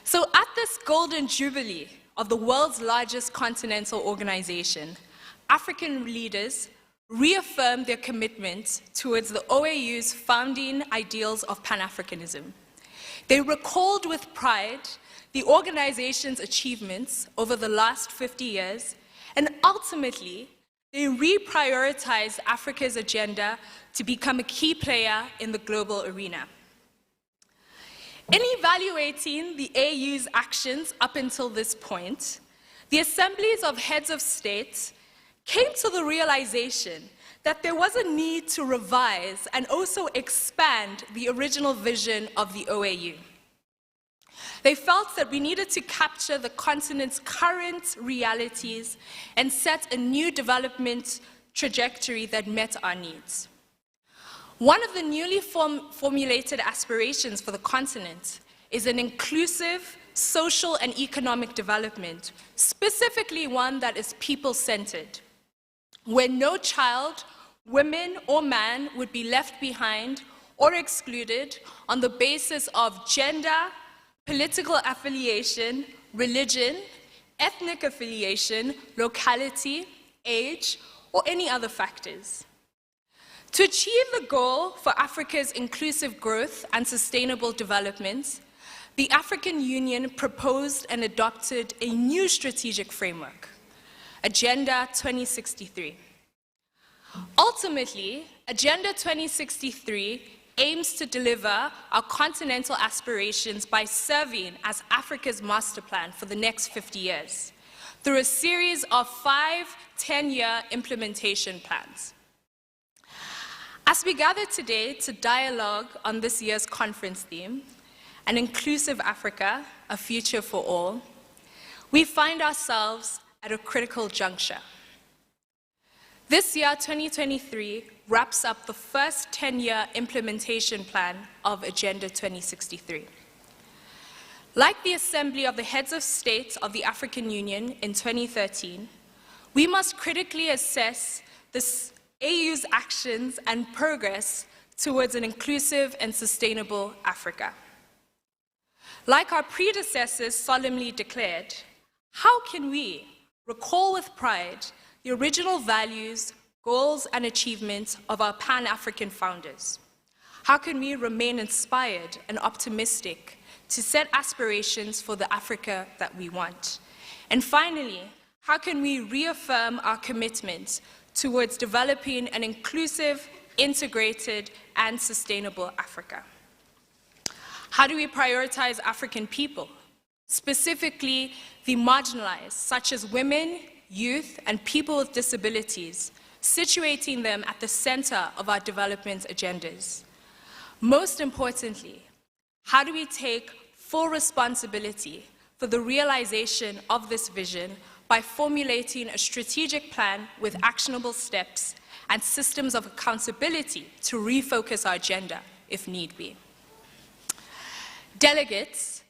[SPEAKER 10] So at this golden jubilee of the world's largest continental organization, African leaders reaffirmed their commitment towards the OAU's founding ideals of Pan-Africanism. They recalled with pride the organization's achievements over the last 50 years, and ultimately, they reprioritized Africa's agenda to become a key player in the global arena. In evaluating the AU's actions up until this point, the assemblies of heads of state came to the realization that there was a need to revise and also expand the original vision of the OAU. They felt that we needed to capture the continent's current realities and set a new development trajectory that met our needs. One of the newly formulated aspirations for the continent is an inclusive social and economic development, specifically one that is people-centered, where no child, woman, or man would be left behind or excluded on the basis of gender, political affiliation, religion, ethnic affiliation, locality, age, or any other factors. To achieve the goal for Africa's inclusive growth and sustainable development, the African Union proposed and adopted a new strategic framework, Agenda 2063. Ultimately, Agenda 2063 aims to deliver our continental aspirations by serving as Africa's master plan for the next 50 years through a series of 5 10-year implementation plans. As we gather today to dialogue on this year's conference theme, An Inclusive Africa, A Future for All, we find ourselves at a critical juncture. This year, 2023, wraps up the first 10-year implementation plan of Agenda 2063. Like the Assembly of the Heads of State of the African Union in 2013, we must critically assess the AU's actions and progress towards an inclusive and sustainable Africa. Like our predecessors solemnly declared, how can we recall with pride the original values, goals, and achievements of our Pan-African founders? How can we remain inspired and optimistic to set aspirations for the Africa that we want? And finally, how can we reaffirm our commitment towards developing an inclusive, integrated, and sustainable Africa? How do we prioritize African people, specifically the marginalized, such as women, youth, and people with disabilities, situating them at the center of our development agendas? Most importantly, how do we take full responsibility for the realization of this vision by formulating a strategic plan with actionable steps and systems of accountability to refocus our agenda if need be? Delegates,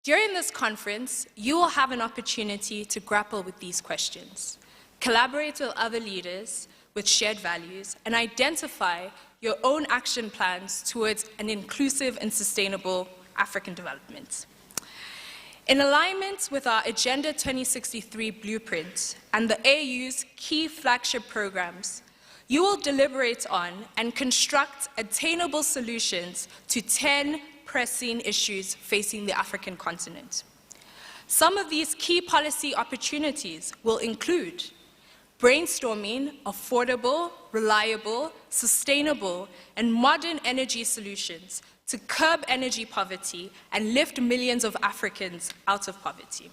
[SPEAKER 10] during this conference, you will have an opportunity to grapple with these questions, collaborate with other leaders with shared values, and identify your own action plans towards an inclusive and sustainable African development. In alignment with our Agenda 2063 blueprint and the AU's key flagship programs, you will deliberate on and construct attainable solutions to 10 pressing issues facing the African continent. Some of these key policy opportunities will include brainstorming affordable, reliable, sustainable, and modern energy solutions to curb energy poverty and lift millions of Africans out of poverty.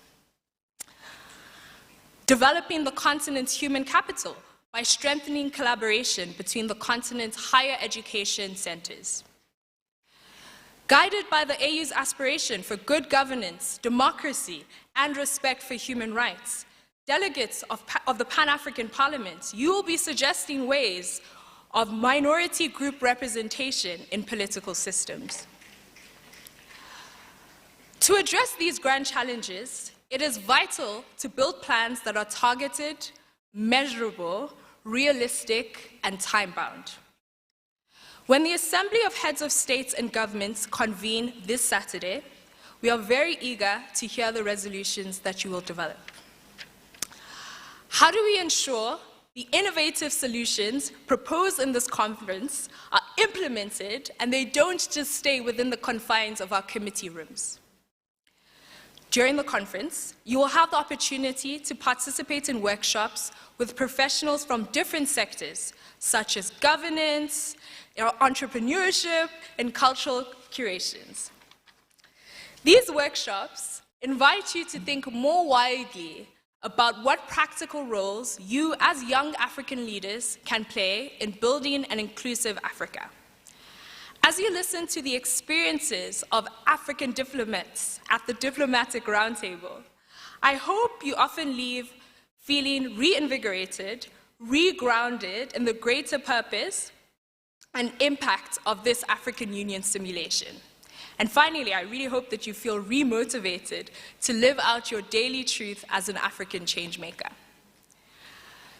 [SPEAKER 10] Developing the continent's human capital by strengthening collaboration between the continent's higher education centers. Guided by the AU's aspiration for good governance, democracy, and respect for human rights, delegates of the Pan-African Parliament, you will be suggesting ways of minority group representation in political systems. To address these grand challenges, it is vital to build plans that are targeted, measurable, realistic, and time-bound. When the Assembly of Heads of States and Governments convene this Saturday, we are very eager to hear the resolutions that you will develop. How do we ensure the innovative solutions proposed in this conference are implemented and they don't just stay within the confines of our committee rooms? During the conference, you will have the opportunity to participate in workshops with professionals from different sectors, such as governance, entrepreneurship, and cultural curations. These workshops invite you to think more widely about what practical roles you as young African leaders can play in building an inclusive Africa. As you listen to the experiences of African diplomats at the Diplomatic Roundtable, I hope you often leave feeling reinvigorated, regrounded in the greater purpose and impact of this African Union simulation. And finally, I really hope that you feel re-motivated to live out your daily truth as an African changemaker.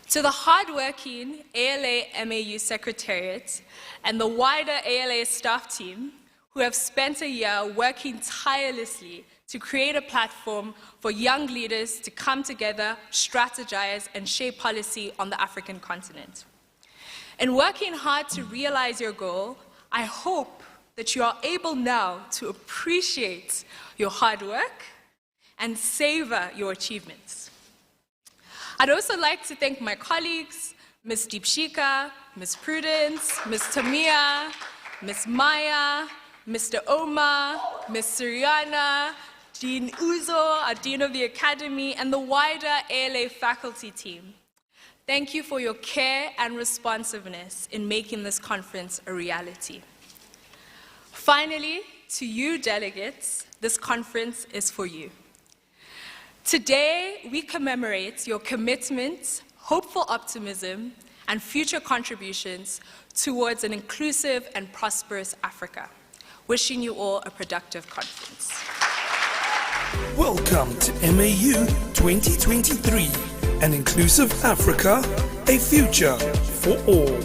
[SPEAKER 10] To the hardworking ALA MAU Secretariat and the wider ALA staff team who have spent a year working tirelessly to create a platform for young leaders to come together, strategize, and shape policy on the African continent. In working hard to realize your goal, I hope that you are able now to appreciate your hard work and savor your achievements. I'd also like to thank my colleagues, Ms. Deepshika, Ms. Prudence, Ms. Tamia, Ms. Maya, Mr. Omar, Ms. Suriana, Dean Uzo, our Dean of the Academy, and the wider ALA faculty team. Thank you for your care and responsiveness in making this conference a reality. Finally, to you delegates, this conference is for you. Today, we commemorate your commitment, hopeful optimism, and future contributions towards an inclusive and prosperous Africa. Wishing you all a productive conference.
[SPEAKER 9] Welcome to MAU 2023, an inclusive Africa, a future for all.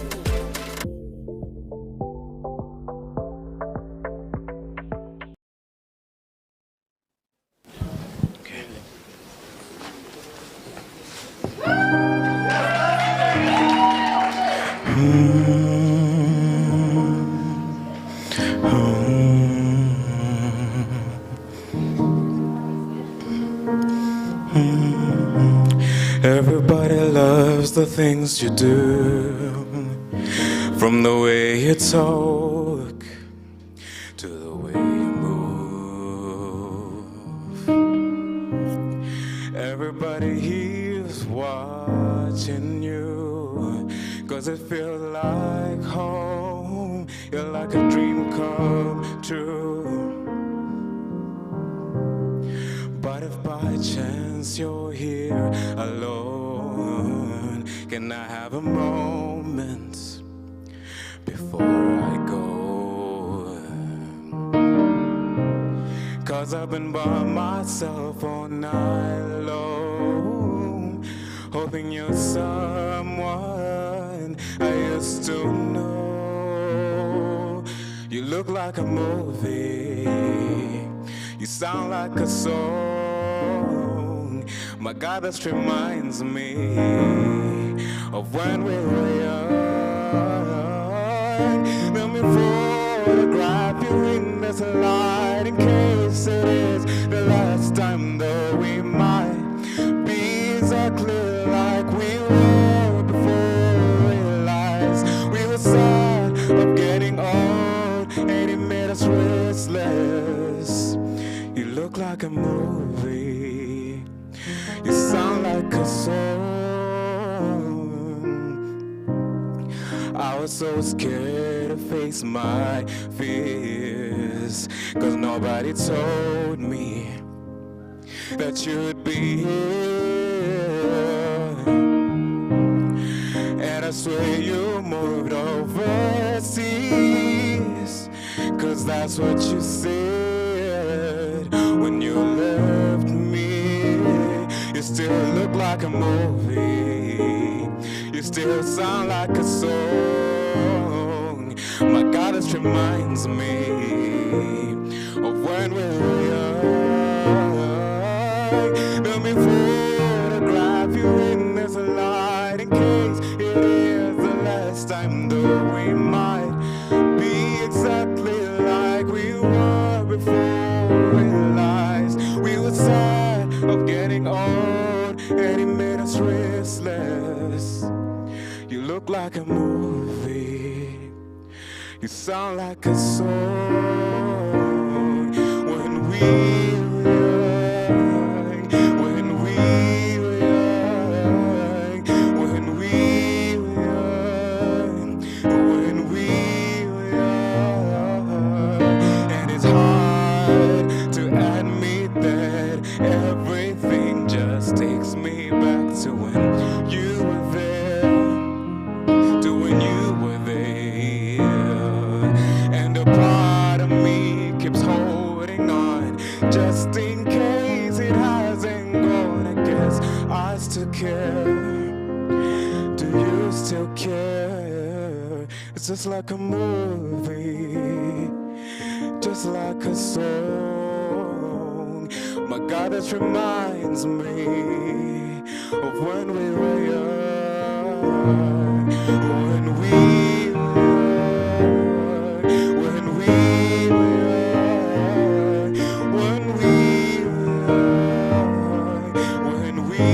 [SPEAKER 11] Everybody loves the things you do, from the way you talk to the way you move. Everybody here's watching you, 'cause it feels like home. You're like a dream come true. But if by chance you're here alone, can I have a moment before I go? 'Cause I've been by myself all night long, hoping you're someone I used to know. You look like a movie, you sound like a song. My God, this reminds me of when we were young. Let me photograph you in this light, in case it is the last time that we might be exactly like we were before we realized we were sad of getting old, and it made us restless. You look like a movie, you sound like a song. I was so scared to face my fears, 'cause nobody told me that you'd be here. And I swear you moved overseas, 'cause that's what you said when you left me. You still look like a movie, you still sound like a song. My God, this reminds me of when we were young. Let me photograph you in this light in case it is the last time, though we might be exactly like we were before we realized we were sad of getting old, and it made us restless. You look like a movie, you sound like a song. When we were young, when we were young, when we were young, when we were young. And it's hard to admit that everything just takes me back to when you were there, to when you were there. And a part of me keeps holding on, just in case it hasn't gone. I guess I still care. Do you still care? It's just like a movie, just like a song. My God, this reminds me of when we were young, when we were young, when we were young, when we were young, when we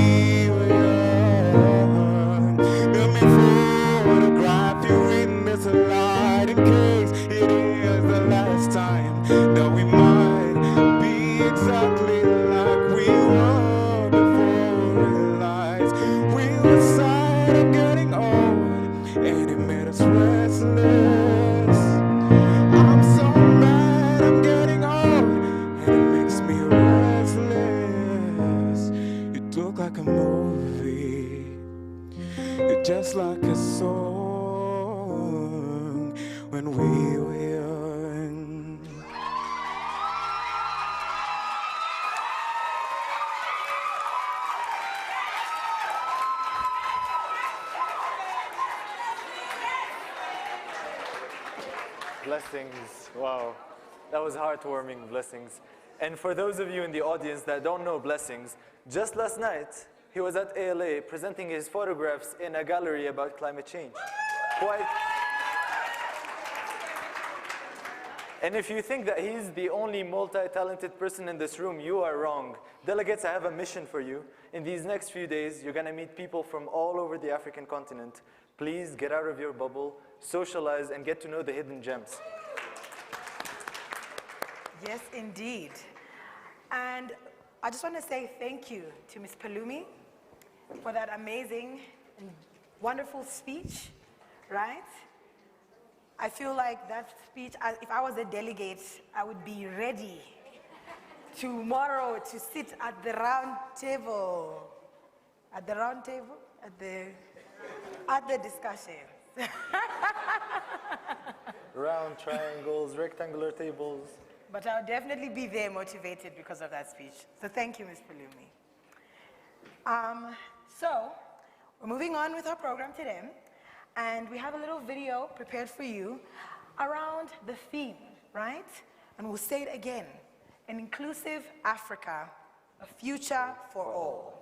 [SPEAKER 11] were young. Let me photograph you in this light in case it is the last time that we might be exactly like we were before we realized we were sad of getting old, and it made us restless. I'm so mad I'm getting old, and it makes me restless. You look like a movie, you're just like a song. When we were young.
[SPEAKER 2] Blessings. Wow. That was heartwarming. Blessings. And for those of you in the audience that don't know Blessings, just last night, he was at ALA presenting his photographs in a gallery about climate change. Quite. And if you think that he's the only multi-talented person in this room, you are wrong. Delegates, I have a mission for you. In these next few days, you're going to meet people from all over the African continent. Please get out of your bubble, socialize, and get to know the hidden gems.
[SPEAKER 3] Yes, indeed. And I just want to say thank you to Ms. Palumi for that amazing and wonderful speech, right? I feel like that speech, if I was a delegate, I would be ready tomorrow to sit at the round table. At the round table? At the discussion.
[SPEAKER 2] Round triangles, rectangular tables.
[SPEAKER 3] But I'll definitely be there motivated because of that speech. So thank you, Ms. Palumi. So we're moving on with our program today. And we have a little video prepared for you around the theme, right? And we'll say it again. An inclusive Africa, a future for all.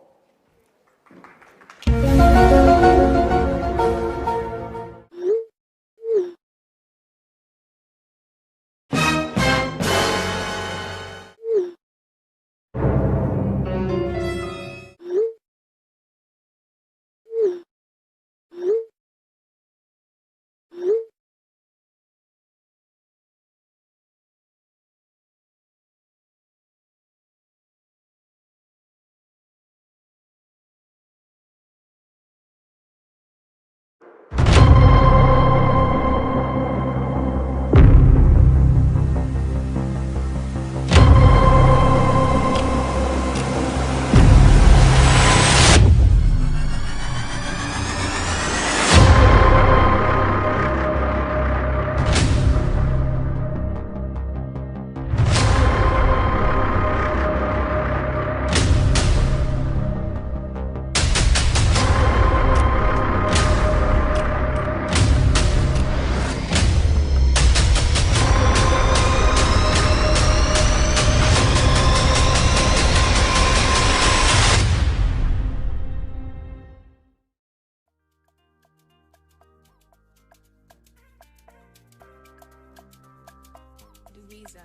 [SPEAKER 10] TZ.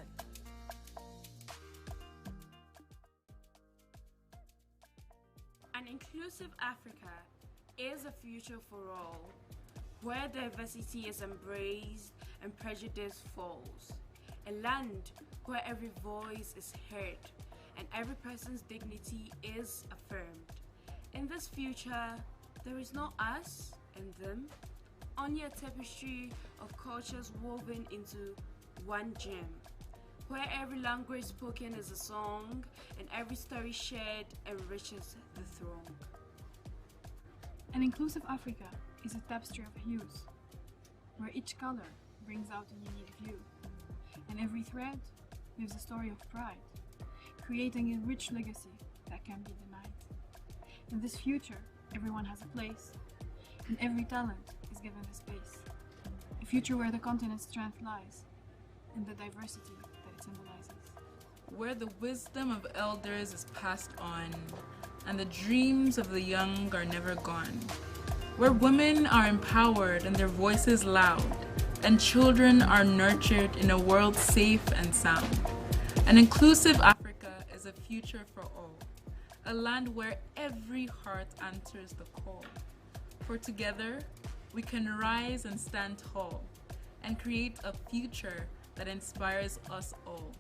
[SPEAKER 12] An inclusive Africa is a future for all, where diversity is embraced and prejudice falls. A land where every voice is heard and every person's dignity is affirmed. In this future, there is no us and them, only a tapestry of cultures woven into one gem, where every language spoken is a song and every story shared enriches the throng.
[SPEAKER 13] An inclusive Africa is a tapestry of hues, where each color brings out a unique view, and every thread lives a story of pride, creating a rich legacy that can be denied. In this future, everyone has a place, and every talent is given a space. A future where the continent's strength lies in the diversity that it symbolizes.
[SPEAKER 6] Where the wisdom of elders is passed on, and the dreams of the young are never gone. Where women are empowered and their voices loud, and children are nurtured in a world safe and sound. An inclusive Africa is a future for all, a land where every heart answers the call. For together, we can rise and stand tall, and create a future that inspires us all.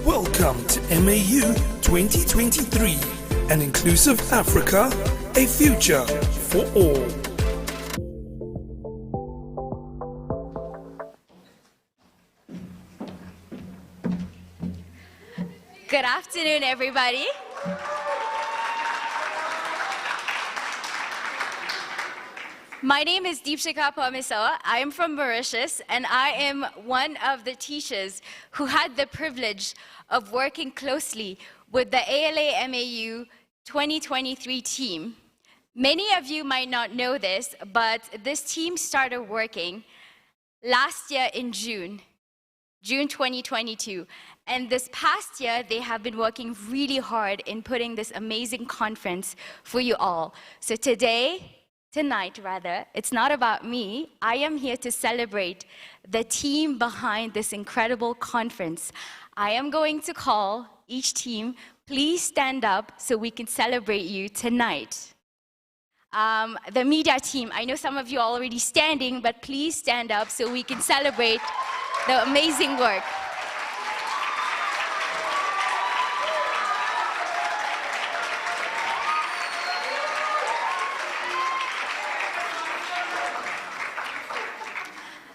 [SPEAKER 9] Welcome to MAU 2023, an inclusive Africa, a future for all.
[SPEAKER 14] Good afternoon, everybody. My name is Deepshika Pamisawa. I am from Mauritius, and I am one of the teachers who had the privilege of working closely with the ALA MAU 2023 team. Many of you might not know this, but this team started working last year in June 2022. And this past year, they have been working really hard in putting this amazing conference for you all. So tonight, it's not about me. I am here to celebrate the team behind this incredible conference. I am going to call each team, please stand up so we can celebrate you tonight. The media team, I know some of you are already standing, but please stand up so we can celebrate the amazing work.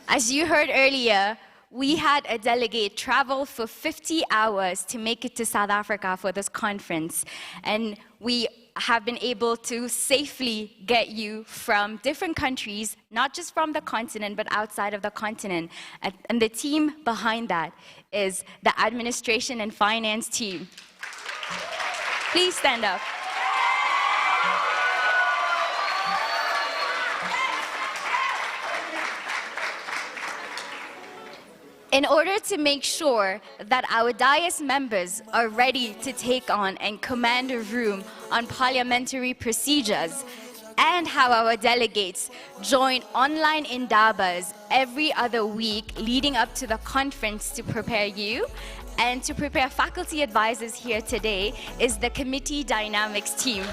[SPEAKER 14] As you heard earlier, we had a delegate travel for 50 hours to make it to South Africa for this conference. And we have been able to safely get you from different countries, not just from the continent, but outside of the continent. And the team behind that is the administration and finance team. Please stand up. In order to make sure that our dais members are ready to take on and command a room on parliamentary procedures, and how our delegates join online indabas every other week leading up to the conference to prepare you and to prepare faculty advisors here today, is the Committee Dynamics team.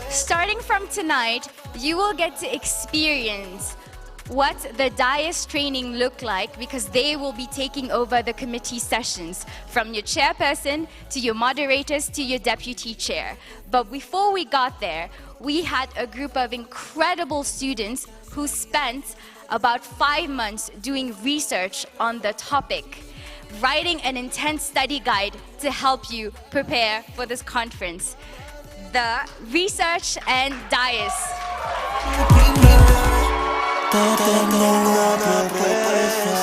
[SPEAKER 14] Starting from tonight, you will get to experience what the dais training look like, because they will be taking over the committee sessions, from your chairperson to your moderators to your deputy chair. But before we got there, we had a group of incredible students who spent about 5 months doing research on the topic, writing an intense study guide to help you prepare for this conference. The research and dais.
[SPEAKER 15] Te tengo una propuesta.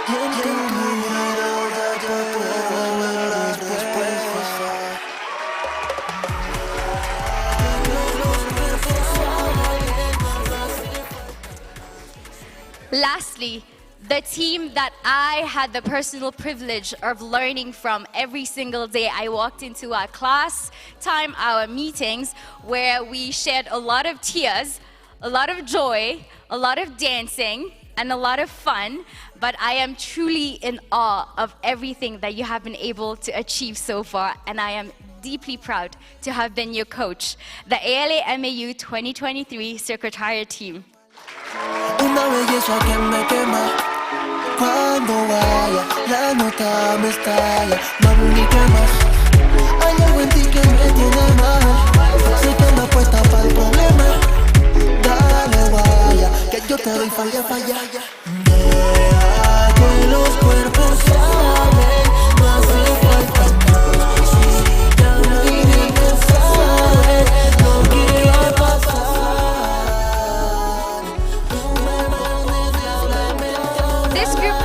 [SPEAKER 15] En tu mirada yo puedo ver las respuestas.
[SPEAKER 14] Lastly, the team that I had the personal privilege of learning from every single day I walked into our class time, our meetings, where we shared a lot of tears, a lot of joy, a lot of dancing, and a lot of fun, but I am truly in awe of everything that you have been able to achieve so far, and I am deeply proud to have been your coach, the ALA MAU 2023 Secretariat team.
[SPEAKER 15] Una belleza que me quema. Cuando vaya, la nota me estalla. Mami, ¿qué más? Hay algo en ti que me tiene mal. Sé que me apuesta para el problema. Dale, vaya, que yo te doy falla, falla. Deja que los cuerpos hablen. No hace falta más. Si ya no hay ni que saber lo que va a pasar.
[SPEAKER 14] This group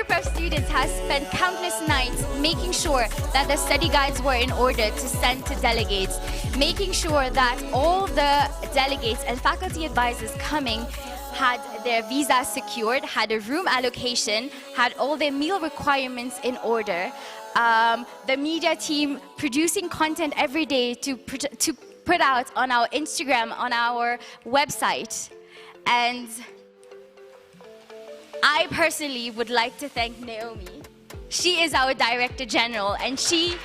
[SPEAKER 14] of students has spent countless nights making sure that the study guides were in order to send to delegates, making sure that all the delegates and faculty advisors coming had their visas secured, had a room allocation, had all their meal requirements in order. The media team producing content every day to put out on our Instagram, on our website. And I personally would like to thank Naomi. She is our Director General, and she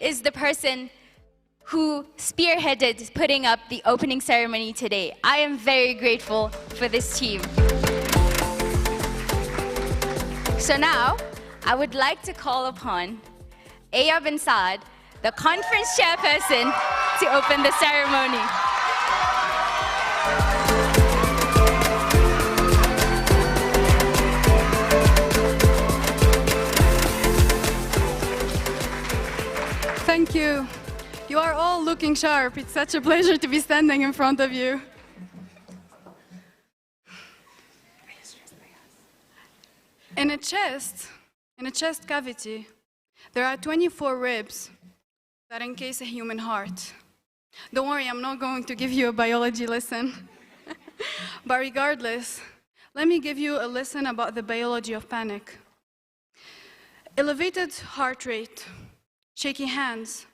[SPEAKER 14] is the person who spearheaded putting up the opening ceremony today. I am very grateful for this team. So now, I would like to call upon Aya bin Saad, the conference chairperson, to open the ceremony.
[SPEAKER 13] Thank you. You are all looking sharp. It's such a pleasure to be standing in front of you. In a chest cavity, there are 24 ribs that encase a human heart. Don't worry, I'm not going to give you a biology lesson. But regardless, let me give you a lesson about the biology of panic. Elevated heart rate, shaky hands,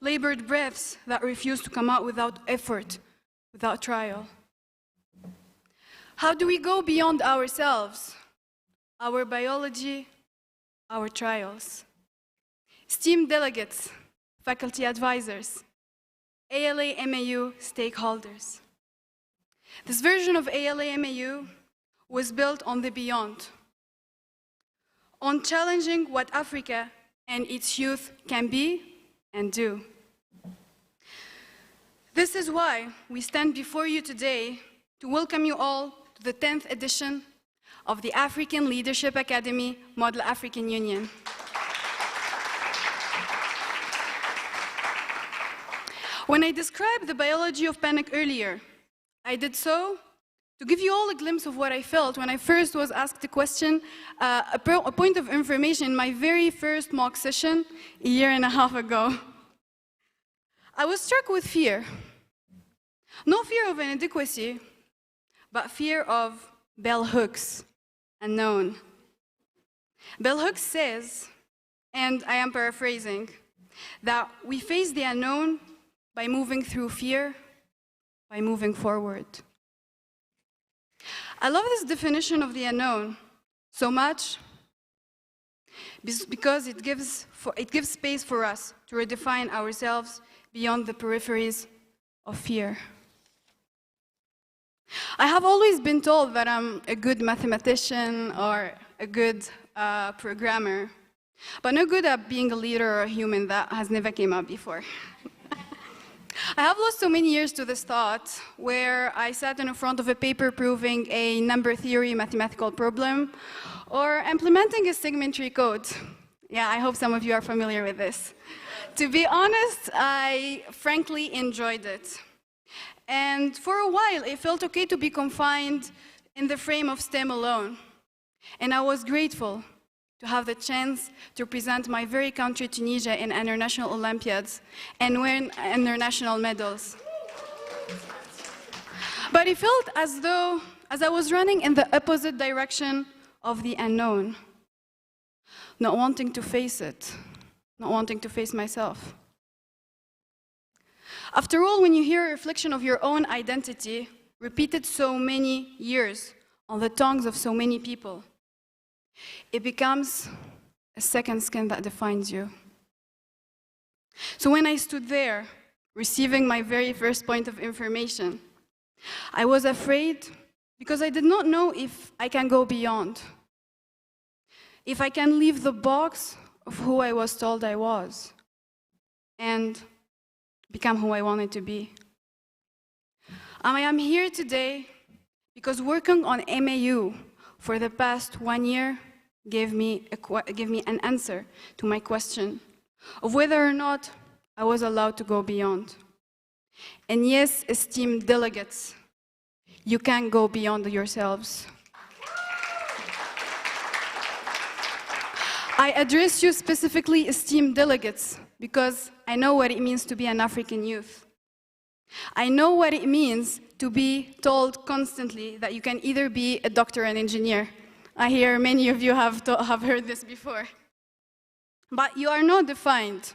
[SPEAKER 13] labored breaths that refuse to come out without effort, without trial. How do we go beyond ourselves, our biology, our trials? Esteemed delegates, faculty advisors, ALA MAU stakeholders. This version of ALA MAU was built on the beyond, on challenging what Africa and its youth can be and do. This is why we stand before you today to welcome you all to the 10th edition of the African Leadership Academy Model African Union. When I described the biology of panic earlier, I did so to give you all a glimpse of what I felt when I first was asked a question, a point of information in my very first mock session a year and a half ago. I was struck with fear. No fear of inadequacy, but fear of bell hooks, unknown. Bell hooks says, and I am paraphrasing, that we face the unknown by moving through fear, by moving forward. I love this definition of the unknown so much because it gives space for us to redefine ourselves beyond the peripheries of fear. I have always been told that I'm a good mathematician or a good programmer, but no good at being a leader or a human. That has never came up before. I have lost so many years to this thought, where I sat in front of a paper proving a number theory mathematical problem, or implementing a segmentary code. Yeah, I hope some of you are familiar with this. To be honest, I frankly enjoyed it. And for a while, it felt okay to be confined in the frame of STEM alone. And I was grateful to have the chance to present my very country, Tunisia, in international Olympiads and win international medals. But it felt as though, as I was running in the opposite direction of the unknown, not wanting to face it, not wanting to face myself. After all, when you hear a reflection of your own identity repeated so many years on the tongues of so many people, it becomes a second skin that defines you. So when I stood there, receiving my very first point of information, I was afraid because I did not know if I can go beyond, if I can leave the box of who I was told I was, and become who I wanted to be. I am here today because working on MAU for the past 1 year gave me an answer to my question of whether or not I was allowed to go beyond. And yes, esteemed delegates, you can go beyond yourselves. I address you specifically, esteemed delegates, because I know what it means to be an African youth. I know what it means to be told constantly that you can either be a doctor or an engineer. I hear many of you have heard this before. But you are not defined,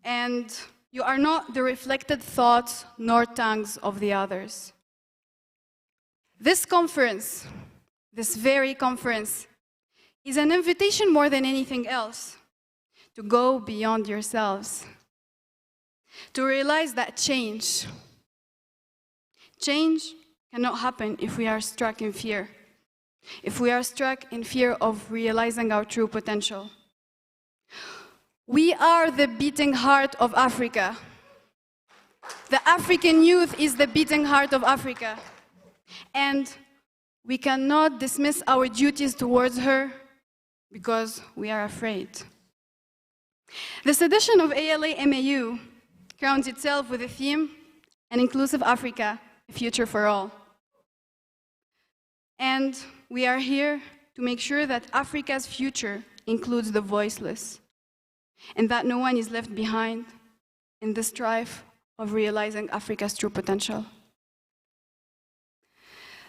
[SPEAKER 13] and you are not the reflected thoughts nor tongues of the others. This conference, this very conference, is an invitation more than anything else to go beyond yourselves, to realize that change cannot happen if we are struck in fear, if we are struck in fear of realizing our true potential. We are the beating heart of Africa. The African youth is the beating heart of Africa. And we cannot dismiss our duties towards her because we are afraid. This edition of ALA MAU crowns itself with the theme, An Inclusive Africa, a Future for All. And we are here to make sure that Africa's future includes the voiceless, and that no one is left behind in the strife of realizing Africa's true potential.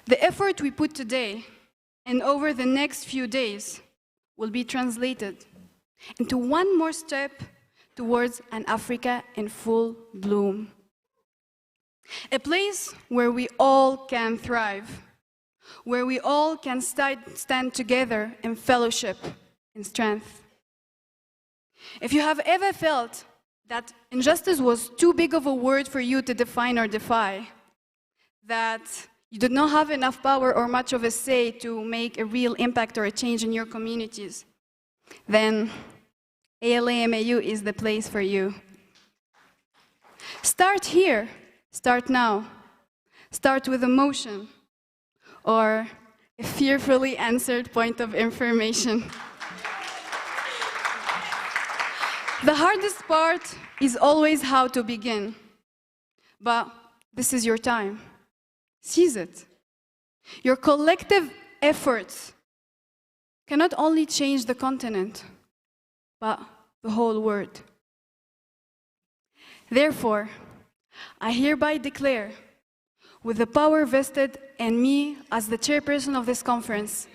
[SPEAKER 13] The effort we put today and over the next few days will be translated into one more step towards an Africa in full bloom. A place where we all can thrive, where we all can stand together in fellowship and strength. If you have ever felt that injustice was too big of a word for you to define or defy, that you did not have enough power or much of a say to make a real impact or a change in your communities, then ALA MAU is the place for you. Start here, start now. Start with emotion or a fearfully answered point of information. The hardest part is always how to begin, but this is your time. Seize it. Your collective efforts cannot only change the continent, but the whole world. Therefore, I hereby declare, with the power vested in me as the chairperson of this conference,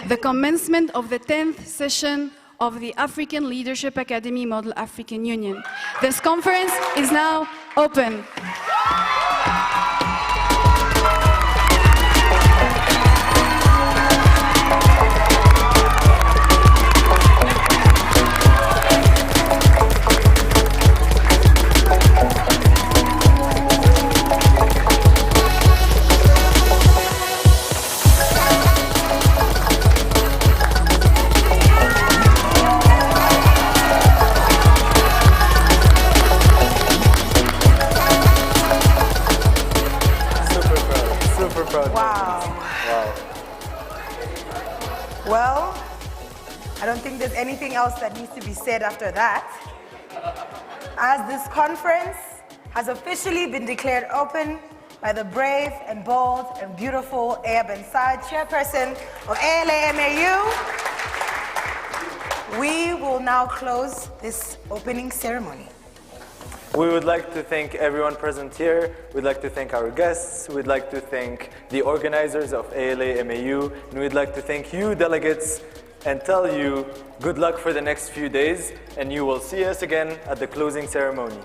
[SPEAKER 13] the commencement of the 10th session of the African Leadership Academy Model African Union. This conference is now open.
[SPEAKER 2] proud
[SPEAKER 3] Wow.
[SPEAKER 2] moments. Wow.
[SPEAKER 3] Well, I don't think there's anything else that needs to be said after that. As this conference has officially been declared open by the brave and bold and beautiful Aya Ben Saad, chairperson of ALA MAU, we will now close this opening ceremony.
[SPEAKER 2] We would like to thank everyone present here. We'd like to thank our guests. We'd like to thank the organizers of ALA MAU. And we'd like to thank you, delegates, and tell you good luck for the next few days. And you will see us again at the closing ceremony.